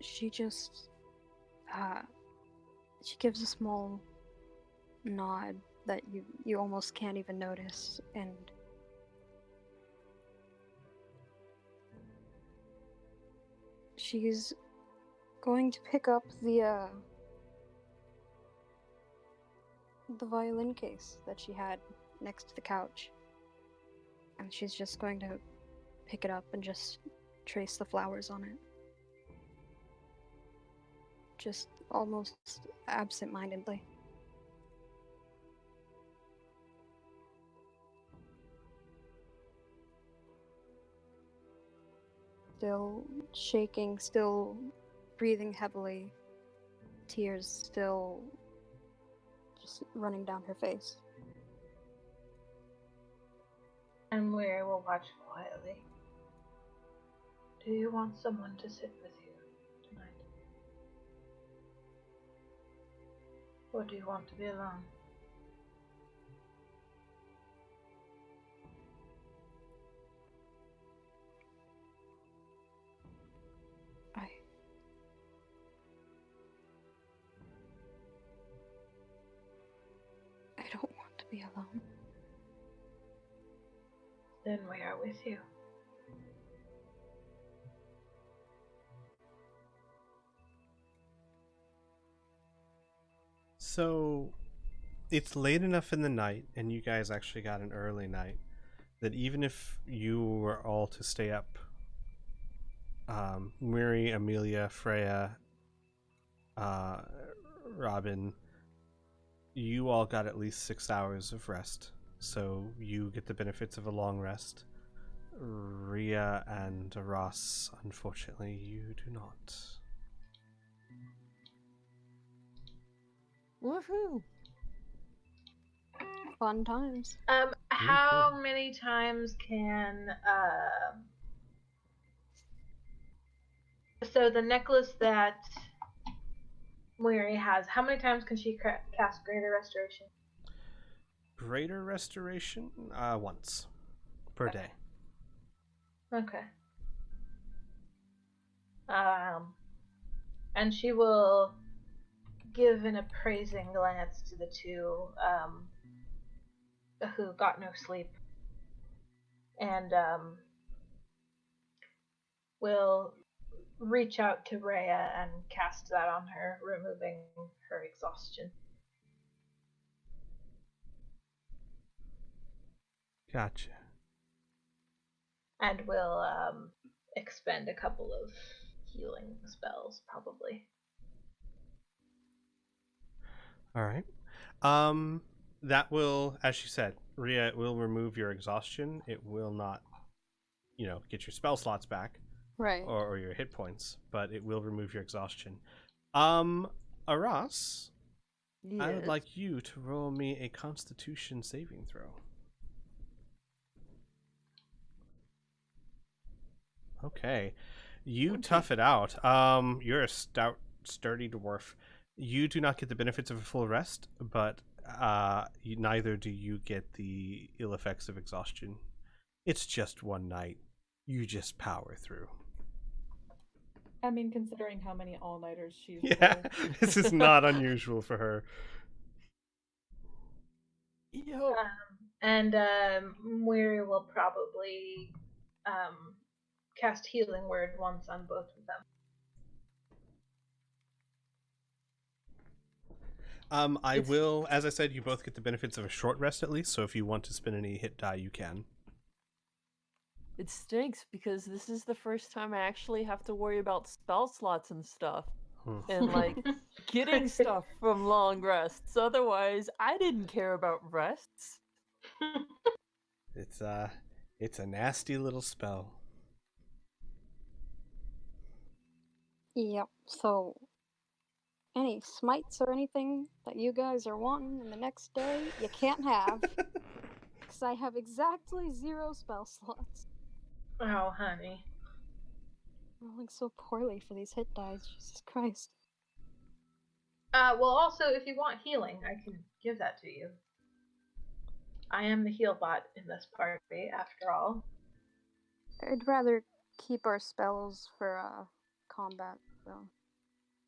She just... she gives a small nod that you almost can't even notice, and she's going to pick up the violin case that she had next to the couch, and she's just going to pick it up and just trace the flowers on it. Just almost absent-mindedly. Still shaking, still breathing heavily, tears still just running down her face. And Weary will watch quietly. Do you want someone to sit with you tonight? Or do you want to be alone? I don't want to be alone. Then we are with you. So, it's late enough in the night, and you guys actually got an early night, that even if you were all to stay up, Miri, Amelia, Freya, Robin, you all got at least 6 hours of rest. So you get the benefits of a long rest. Rhea and Ross, unfortunately, you do not. Woohoo! Fun times. How many times can so the necklace that Moiri has, how many times can she cast Greater Restoration? Greater Restoration? Once. Per day. Okay. And she will give an appraising glance to the two who got no sleep, and will reach out to Rhea and cast that on her, removing her exhaustion. Gotcha. And will expend a couple of healing spells, probably. All right. That will, as she said, Rhea, it will remove your exhaustion. It will not, get your spell slots back, Right. or your hit points, but it will remove your exhaustion. Aras, Yes. I would like you to roll me a Constitution saving throw. Okay, you tough it out. You're a stout, sturdy dwarf. You do not get the benefits of a full rest, but neither do you get the ill effects of exhaustion. It's just one night. You just power through. I mean, considering how many all-nighters she's Yeah, pulled. this is not unusual for her. Yo. And Moiri will probably cast Healing Word once on both of them. I will, as I said, you both get the benefits of a short rest at least, so if you want to spend any hit die, you can. It stinks because this is the first time I actually have to worry about spell slots and stuff. And getting stuff from long rests. Otherwise, I didn't care about rests. It's a nasty little spell. Yep. So, any smites or anything that you guys are wanting in the next day, you can't have. Because I have exactly 0 spell slots. Oh, honey. Rolling so poorly for these hit dice, Jesus Christ. Well, also, if you want healing, I can give that to you. I am the heal bot in this party, after all. I'd rather keep our spells for combat, though.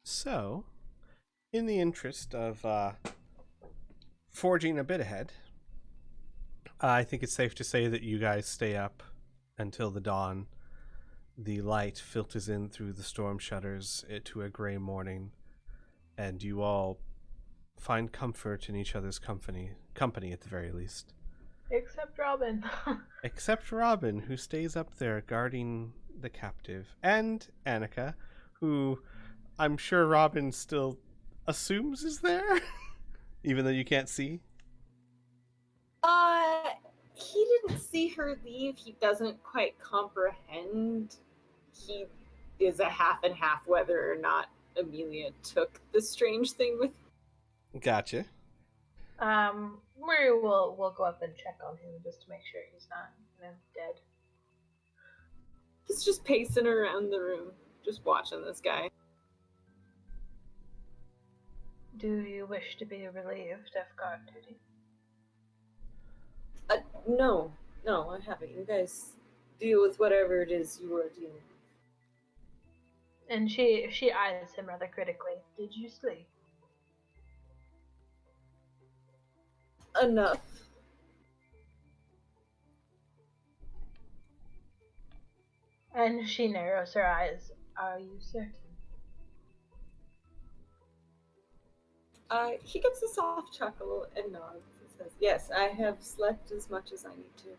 So, in the interest of forging a bit ahead, I think it's safe to say that you guys stay up until the dawn. The light filters in through the storm shutters to a gray morning, and you all find comfort in each other's company at the very least. Except Robin. Except Robin, who stays up there guarding the captive, and Annika, who I'm sure Robin still assumes is there, even though you can't see. He didn't see her leave. He doesn't quite comprehend. He is a half and half whether or not Amelia took the strange thing with. Gotcha. Murray will go up and check on him just to make sure he's not, dead. He's just pacing around the room, just watching this guy. Do you wish to be relieved of guard duty? No, I haven't. You guys deal with whatever it is you are dealing with. And she eyes him rather critically. Did you sleep? Enough. And she narrows her eyes. Are you certain? He gives a soft chuckle and nods and says, yes, I have slept as much as I need to.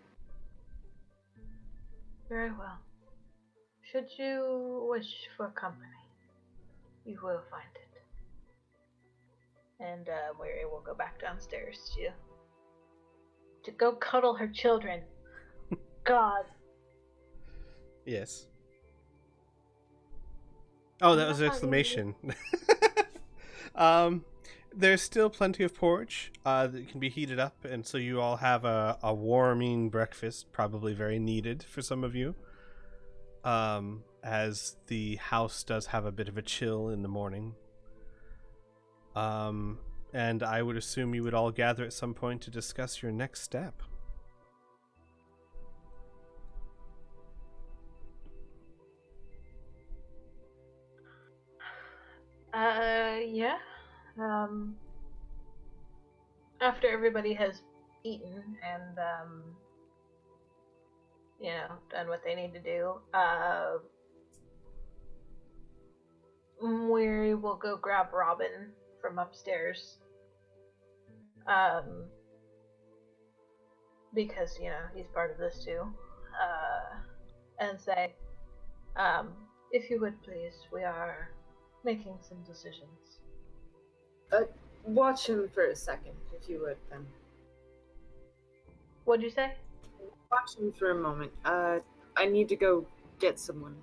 Very well. Should you wish for company, you will find it. And Mary will go back downstairs to go cuddle her children. God. Yes. Oh, that was an exclamation. There's still plenty of porridge that can be heated up, and so you all have a warming breakfast, probably very needed for some of you. As the house does have a bit of a chill in the morning. And I would assume you would all gather at some point to discuss your next step. Yeah. After everybody has eaten and, done what they need to do, we will go grab Robin from upstairs. Because, he's part of this too. And say, if you would please, we are making some decisions. Watch him for a second, if you would, then. What'd you say? Watch him for a moment. I need to go get someone.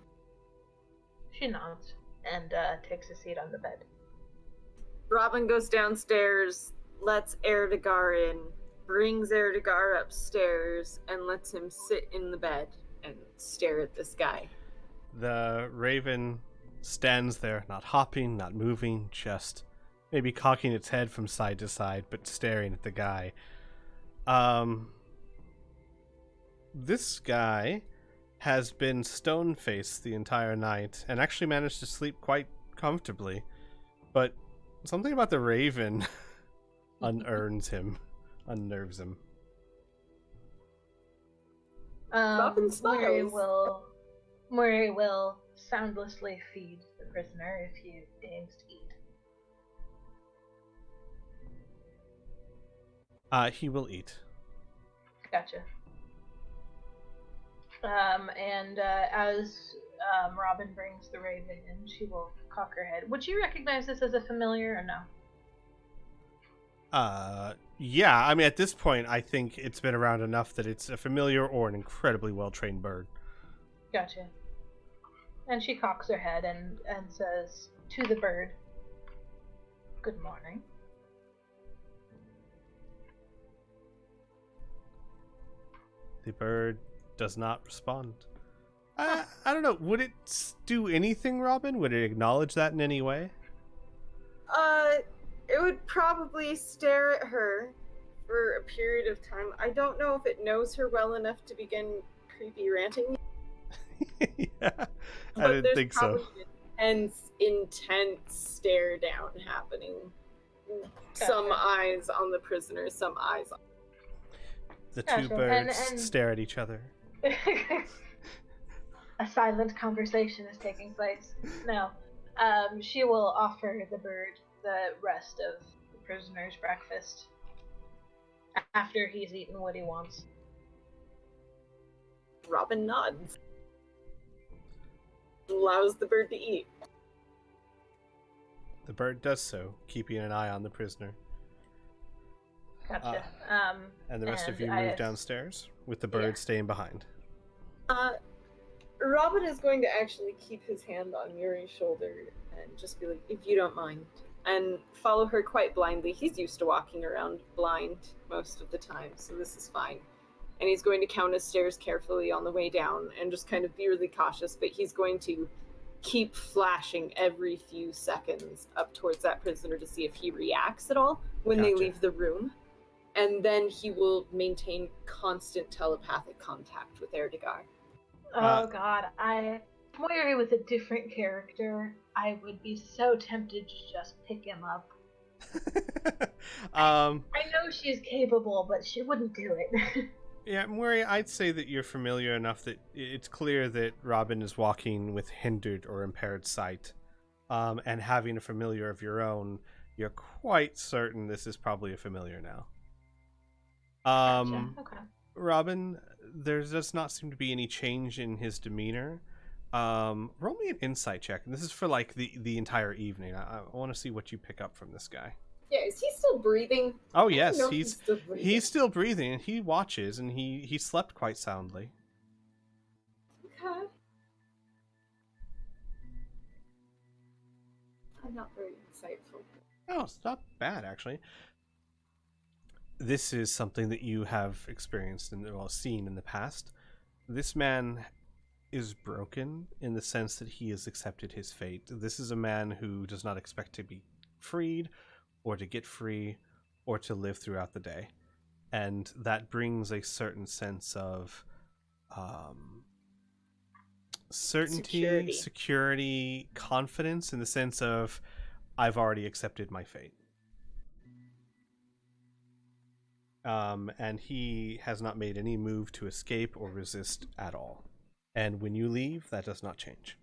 She nods and takes a seat on the bed. Robin goes downstairs, lets Erdegar in, brings Erdegar upstairs, and lets him sit in the bed and stare at this guy. The raven stands there, not hopping, not moving, just maybe cocking its head from side to side, but staring at the guy. This guy has been stone-faced the entire night and actually managed to sleep quite comfortably, but something about the raven unnerves him. Robin smiles. Murray will soundlessly feed the prisoner if he deigns to eat. He will eat. Gotcha. And as Robin brings the raven in, she will cock her head. Would you recognize this as a familiar or no? Yeah, I mean, at this point, I think it's been around enough that it's a familiar or an incredibly well-trained bird. Gotcha. And she cocks her head and says to the bird, "Good morning." The bird does not respond. I don't know. Would it do anything, Robin? Would it acknowledge that in any way? It would probably stare at her for a period of time. I don't know if it knows her well enough to begin creepy ranting. Yeah, I didn't think so. Intense stare down happening. Gotcha. Some eyes on the prisoner, some eyes on... The two birds stare at each other. A silent conversation is taking place. No. She will offer the bird the rest of the prisoner's breakfast after he's eaten what he wants. Robin nods. Allows the bird to eat. The bird does so, keeping an eye on the prisoner. Gotcha. And the rest of you move downstairs, with the bird staying behind. Robin is going to actually keep his hand on Yuri's shoulder and just be like, if you don't mind, and follow her quite blindly. He's used to walking around blind most of the time, so this is fine. And he's going to count his stairs carefully on the way down and just kind of be really cautious, but he's going to keep flashing every few seconds up towards that prisoner to see if he reacts at all when they leave the room. And then he will maintain constant telepathic contact with Erdegar. Oh god, Moiri was a different character. I would be so tempted to just pick him up. I know she's capable, but she wouldn't do it. Yeah, Moiri, I'd say that you're familiar enough that it's clear that Robin is walking with hindered or impaired sight. And having a familiar of your own, you're quite certain this is probably a familiar now. Gotcha. Okay. Robin, there does not seem to be any change in his demeanor. Roll me an insight check, and this is for like the entire evening. I want to see what you pick up from this guy. Yeah, is he still breathing? Oh yes, he's still breathing, and he watches, and he slept quite soundly. Okay. I'm not very insightful. Oh, it's not bad, actually. This is something that you have experienced and seen in the past. This man is broken in the sense that he has accepted his fate. This is a man who does not expect to be freed or to get free or to live throughout the day. And that brings a certain sense of certainty, security, confidence in the sense of, I've already accepted my fate. And he has not made any move to escape or resist at all. And when you leave, that does not change.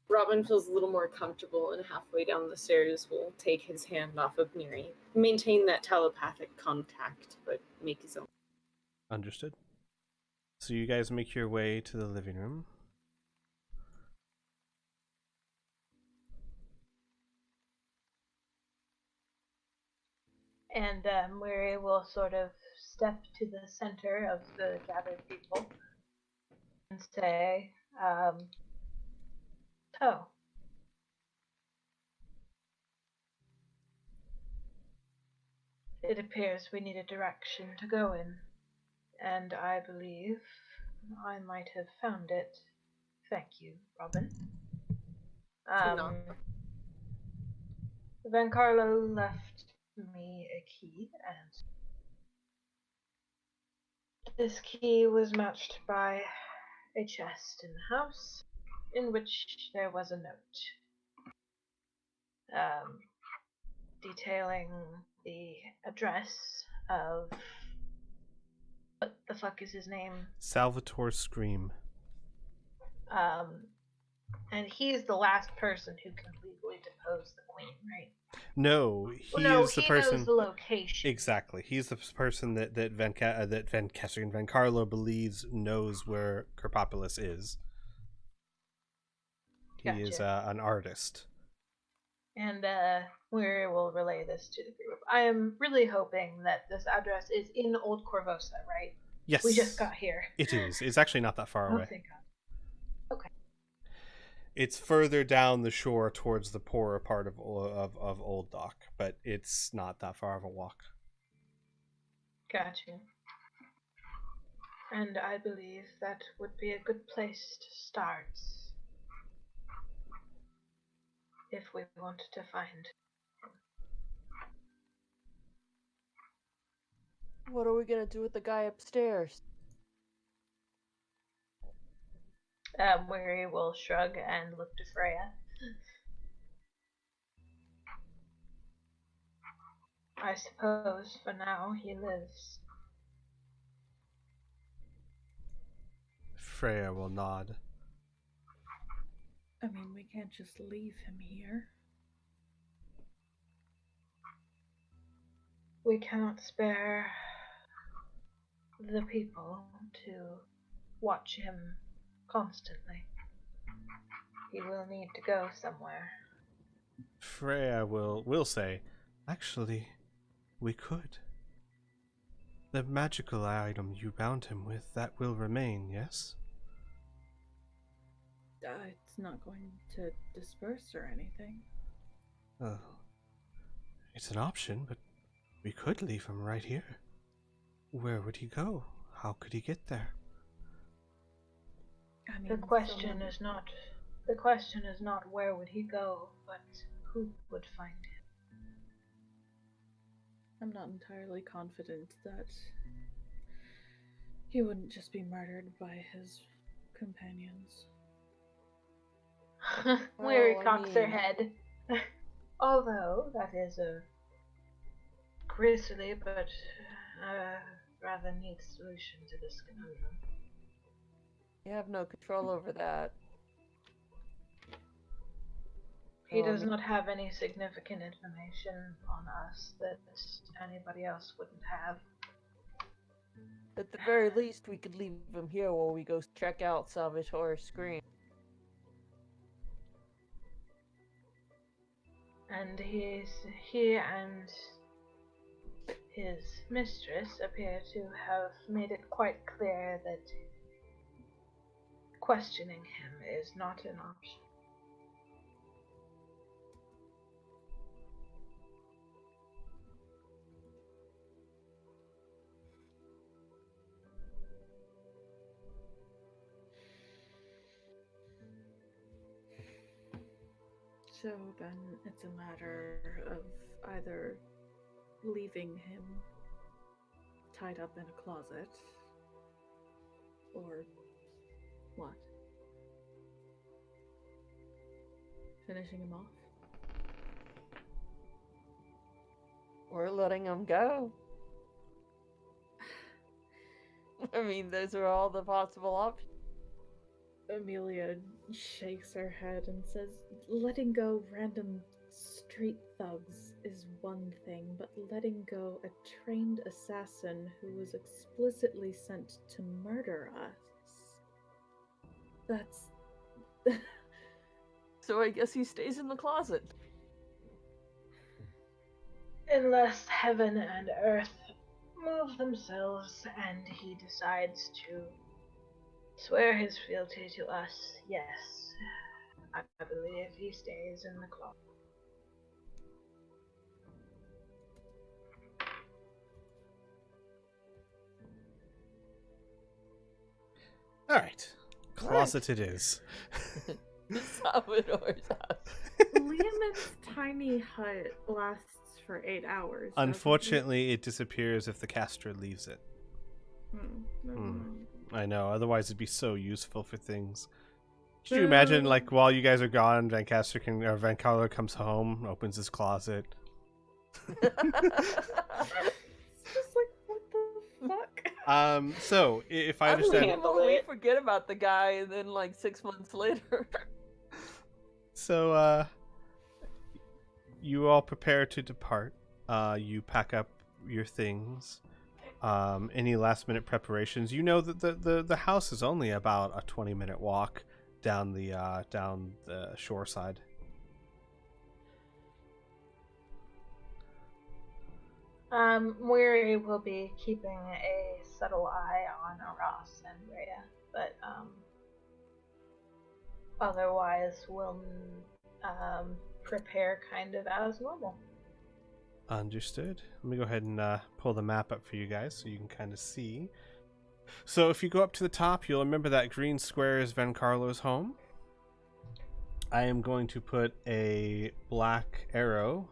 Robin feels a little more comfortable, and halfway down the stairs will take his hand off of Miri. Maintain that telepathic contact, but make his own. Understood. So you guys make your way to the living room. And Miri will sort of step to the center of the gathered people and say, so, it appears we need a direction to go in, and I believe I might have found it. Thank you, Robin. Van Carlo left me a key, and this key was matched by a chest in the house, in which there was a note detailing the address of, what the fuck is his name? Salvatore Scream. And he's the last person who can legally depose the queen, right? No, he is the person. Knows the location. Exactly, he's the person that Van Carlo believes knows where Kerpopolis is. He Gotcha. is an artist. And we will relay this to the group. I am really hoping that this address is in Old Corvosa, right? Yes. We just got here. It is. It's actually not that far away. Thank God. Okay. It's further down the shore towards the poorer part of Old Dock, but it's not that far of a walk. Gotcha. And I believe that would be a good place to start if we want to find him. What are we gonna do with the guy upstairs? Weary will shrug and look to Freya. I suppose for now he lives. Freya will nod. I mean, we can't just leave him here. We cannot spare the people to watch him constantly. He will need to go somewhere. Freya will say, actually, we could. The magical item you bound him with, that will remain, yes? It's not going to disperse or anything. Oh, it's an option, but we could leave him right here. Where would he go? How could he get there? I mean, The question is not where would he go, but who would find him. I'm not entirely confident that he wouldn't just be murdered by his companions. Weary Well, I cocks her mean- head. Although that is a grisly but rather neat solution to this conundrum. You have no control over that. He does not have any significant information on us that anybody else wouldn't have. At the very least, we could leave him here while we go check out Salvatore's screen. And he and his mistress appear to have made it quite clear that questioning him is not an option. So then it's a matter of either leaving him tied up in a closet, or what? Finishing him off? Or letting him go. I mean, those are all the possible options. Amelia shakes her head and says, letting go random street thugs is one thing, but letting go a trained assassin who was explicitly sent to murder us, that's... So I guess he stays in the closet. Unless heaven and earth move themselves and he decides to swear his fealty to us, yes, I believe he stays in the closet. All right. Closet it is. Salvador's house. Liam's tiny hut lasts for 8 hours. Unfortunately, it disappears if the caster leaves it. Never mind. I know, otherwise it'd be so useful for things. Could you imagine, like, while you guys are gone, Van Carlo comes home, opens his closet. It's just like, what the fuck? So, if I understand... Handle We it. forget about the guy, and then, like, 6 months later... So, you all prepare to depart. You pack up your things. Any last minute preparations? You know that the house is only about a 20-minute walk down the shore side. We will be keeping a subtle eye on Ross and Rhea, but otherwise we'll prepare kind of as normal. Understood. Let me go ahead and pull the map up for you guys so you can kind of see. So if you go up to the top, you'll remember that green square is Van Carlo's home. I am going to put a black arrow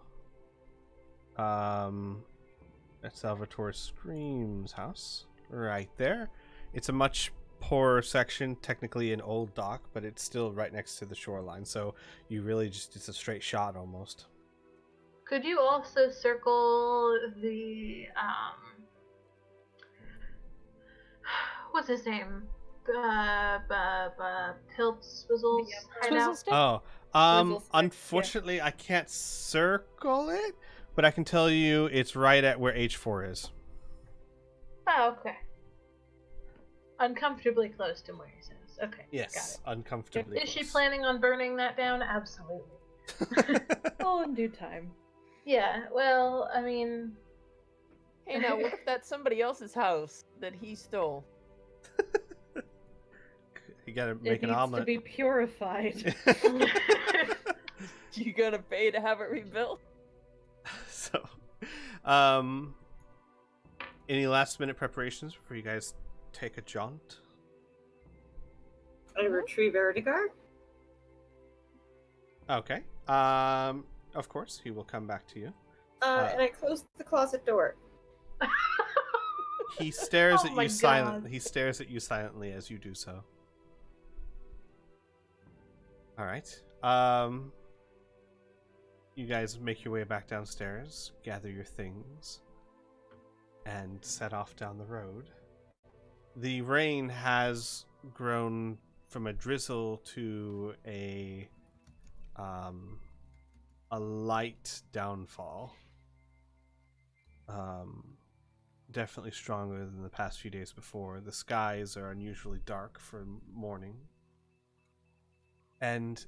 at Salvatore Scream's house right there. It's a much poorer section, technically an old dock, but it's still right next to the shoreline, so you really just, it's a straight shot almost. Could you also circle the what's his name? Tilt Swizzle's hideout? Oh, Swizzle stick, unfortunately, yeah. I can't circle it, but I can tell you it's right at where H4 is. Oh, okay. Uncomfortably close to where he says. Okay. Yes, got it. uncomfortably. Is she close. planning on burning that down? Absolutely. All in due time. Yeah, well, I mean... Hey, now, what if that's somebody else's house that he stole? You gotta It make an needs omelet. to be purified. You gonna pay to have it rebuilt? So, any last minute preparations before you guys take a jaunt? I retrieve Erdegar. Okay. Of course, he will come back to you. And I close the closet door. He stares Oh at my you God. silently. He stares at you silently as you do so. All right. You guys make your way back downstairs, gather your things, and set off down the road. The rain has grown from a drizzle to a light downfall. Definitely stronger than the past few days before. The skies are unusually dark for morning. And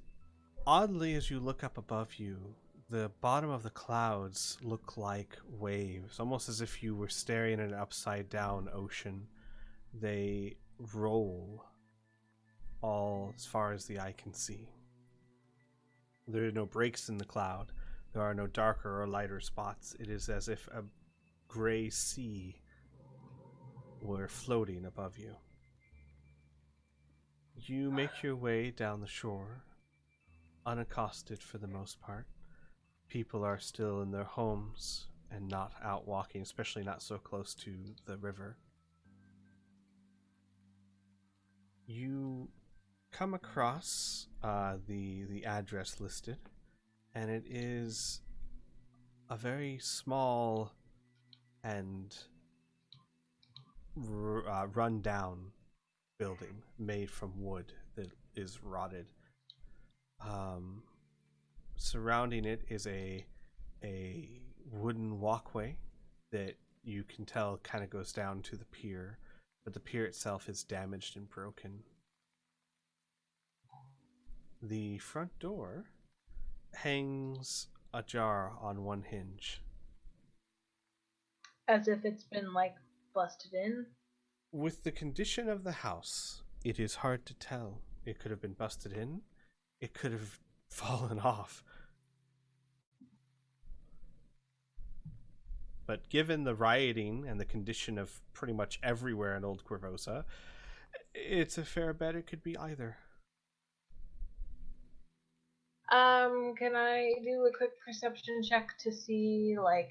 oddly, as you look up above you, the bottom of the clouds look like waves, almost as if you were staring at an upside-down ocean. They roll all as far as the eye can see. There are no breaks in the cloud. There are no darker or lighter spots. It is as if a gray sea were floating above you. You make your way down the shore, unaccosted for the most part. People are still in their homes and not out walking, especially not so close to the river. You come across the address listed, and it is a very small and run-down building made from wood that is rotted. Surrounding it is a wooden walkway that you can tell kind of goes down to the pier, but the pier itself is damaged and broken. The front door hangs ajar on one hinge. As if it's been, like, busted in? With the condition of the house, it is hard to tell. It could have been busted in. It could have fallen off. But given the rioting and the condition of pretty much everywhere in Old Corvosa, it's a fair bet it could be either. Can I do a quick perception check to see, like,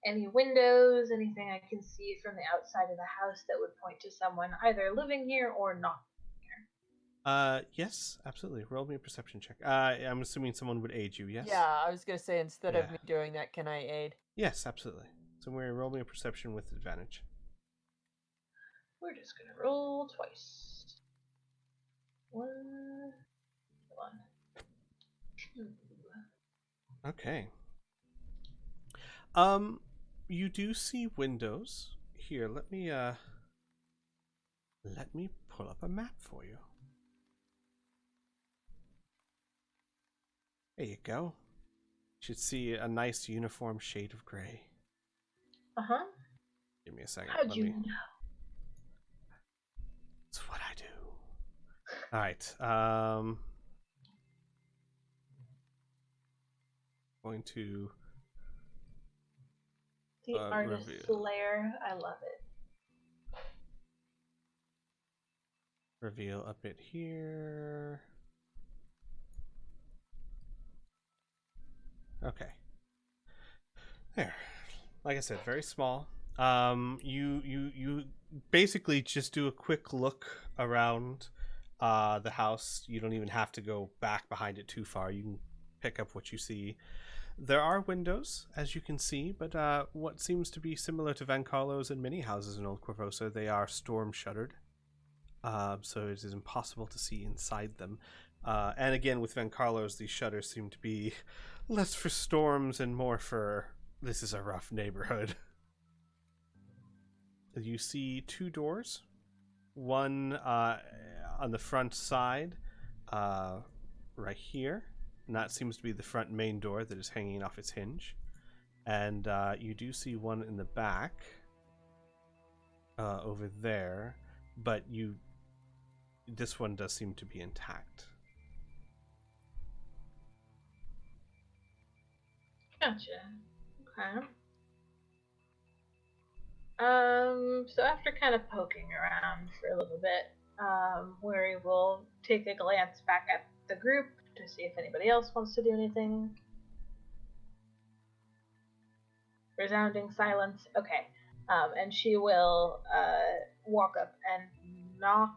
any windows, anything I can see from the outside of the house that would point to someone either living here or not here? Yes, absolutely. Roll me a perception check. I'm assuming someone would aid you, yes? Yeah, I was gonna say instead of Yeah. me doing that, can I aid? Yes, absolutely. So we're roll me a perception with advantage. We're just gonna roll twice. 1, 2. Okay. You do see windows here. Let me pull up a map for you. There you go. You should see a nice uniform shade of gray. Uh-huh. Give me a second. How'd you know? It's what I do. All right. Going to The artist's reveal. lair. I love it. Reveal a bit here. Okay. There. Like I said, very small. You basically just do a quick look around the house. You don't even have to go back behind it too far. You can pick up what you see. There are windows, as you can see, but what seems to be similar to Van Carlo's and many houses in Old Corvosa, they are storm shuttered. So it is impossible to see inside them. And again, with Van Carlo's, these shutters seem to be less for storms and more for this is a rough neighborhood. You see two doors. One on the front side, right here. And that seems to be the front main door that is hanging off its hinge. And you do see one in the back over there. But this one does seem to be intact. Gotcha. Okay. So after kind of poking around for a little bit, Weary will take a glance back at the group to see if anybody else wants to do anything. Resounding silence. Okay. And she will walk up and knock,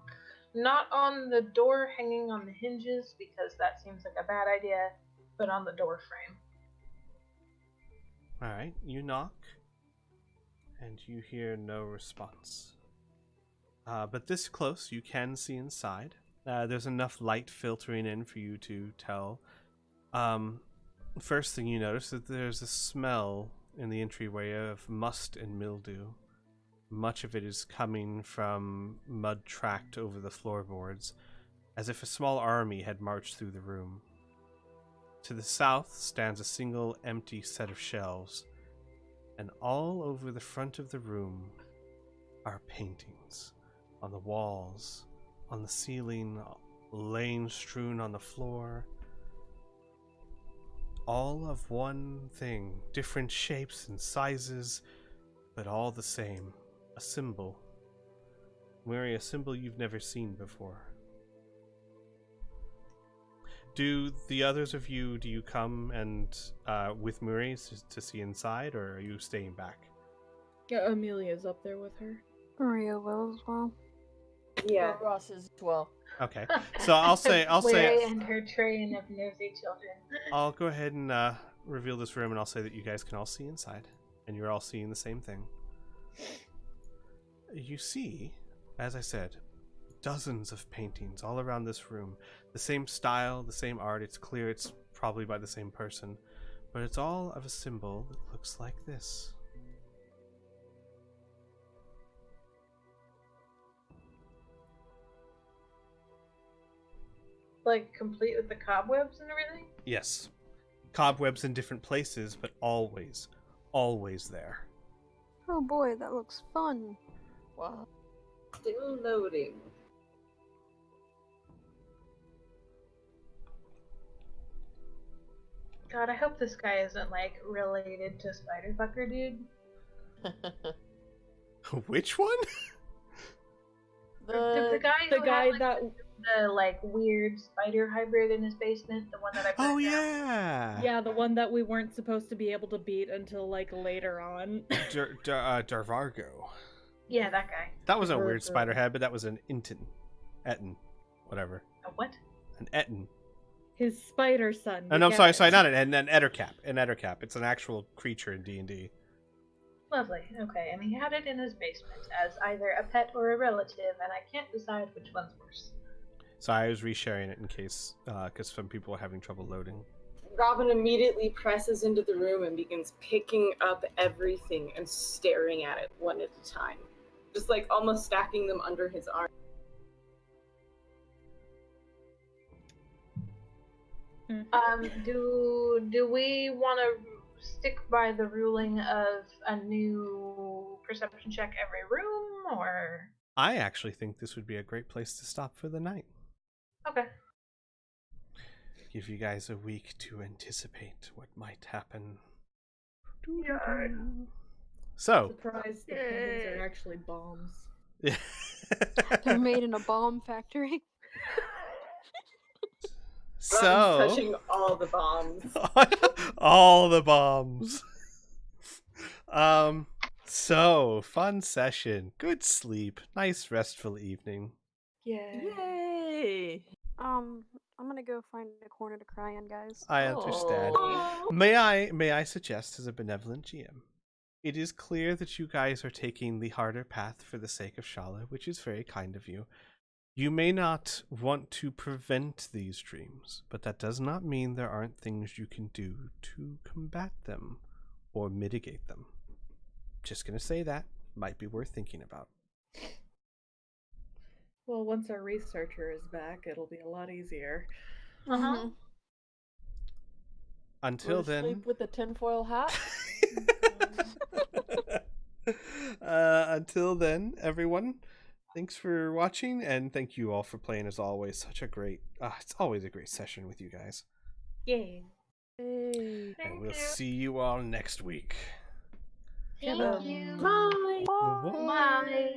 not on the door hanging on the hinges, because that seems like a bad idea, but on the door frame. Alright, you knock, and you hear no response. But this close, you can see inside. There's enough light filtering in for you to tell. First thing you notice is that there's a smell in the entryway of must and mildew. Much of it is coming from mud tracked over the floorboards, as if a small army had marched through the room. To the south stands a single empty set of shelves, and all over the front of the room are paintings on the walls, on the ceiling, laying strewn on the floor. All of one thing, different shapes and sizes, but all the same. A symbol. Wearing a symbol you've never seen before. Do the others of you, do you come and with Murray to see inside, or are you staying back? Yeah, Amelia's up there with her. Maria will as well. Yeah. Ross as well. Okay, so I'll say Mary and her train of nosy children. I'll go ahead and reveal this room, and I'll say that you guys can all see inside, and you're all seeing the same thing. You see, as I said, dozens of paintings all around this room. The same style, the same art. It's clear it's probably by the same person, but it's all of a symbol that looks like this. Like, complete with the cobwebs and everything? Yes. Cobwebs in different places, but always there. Oh boy, that looks fun. Wow. Still loading. God, I hope this guy isn't, like, related to Spiderfucker, dude. Which one? The guy The who guy had, like, that the, like, weird spider hybrid in his basement, the one that I Oh, put down. yeah. yeah, the one that we weren't supposed to be able to beat until like later on. Darvargo. Yeah, that guy. That was a weird Darvargo. spider head, but that was an Etten, whatever. A what? An Etten. His spider son. And I'm sorry, not an Ettercap. An Ettercap. It's an actual creature in D&D. Lovely. Okay, and he had it in his basement as either a pet or a relative, and I can't decide which one's worse. So I was resharing it in case, because some people are having trouble loading. Robin immediately presses into the room and begins picking up everything and staring at it one at a time. Just like almost stacking them under his arm. Do we want to stick by the ruling of a new perception check every room, or? I actually think this would be a great place to stop for the night. Okay. Give you guys a week to anticipate what might happen. Yeah. So. Surprise, the penguins are actually bombs. Yeah. They're made in a bomb factory. Robin's touching all the bombs. All the bombs. So fun session, good sleep, nice restful evening. Yay! I'm gonna go find a corner to cry in, guys. I understand. Aw. May I suggest, as a benevolent GM, it is clear that you guys are taking the harder path for the sake of Shala, which is very kind of you. You may not want to prevent these dreams, but that does not mean there aren't things you can do to combat them or mitigate them. Just gonna say that. Might be worth thinking about. Well, once our researcher is back, it'll be a lot easier. Uh-huh. Until Go to then... sleep with the tinfoil hat? Until then, everyone, thanks for watching, and thank you all for playing as always. Such a great... it's always a great session with you guys. Yay. Hey. And we'll see you all next week. Thank you. Bye. Bye.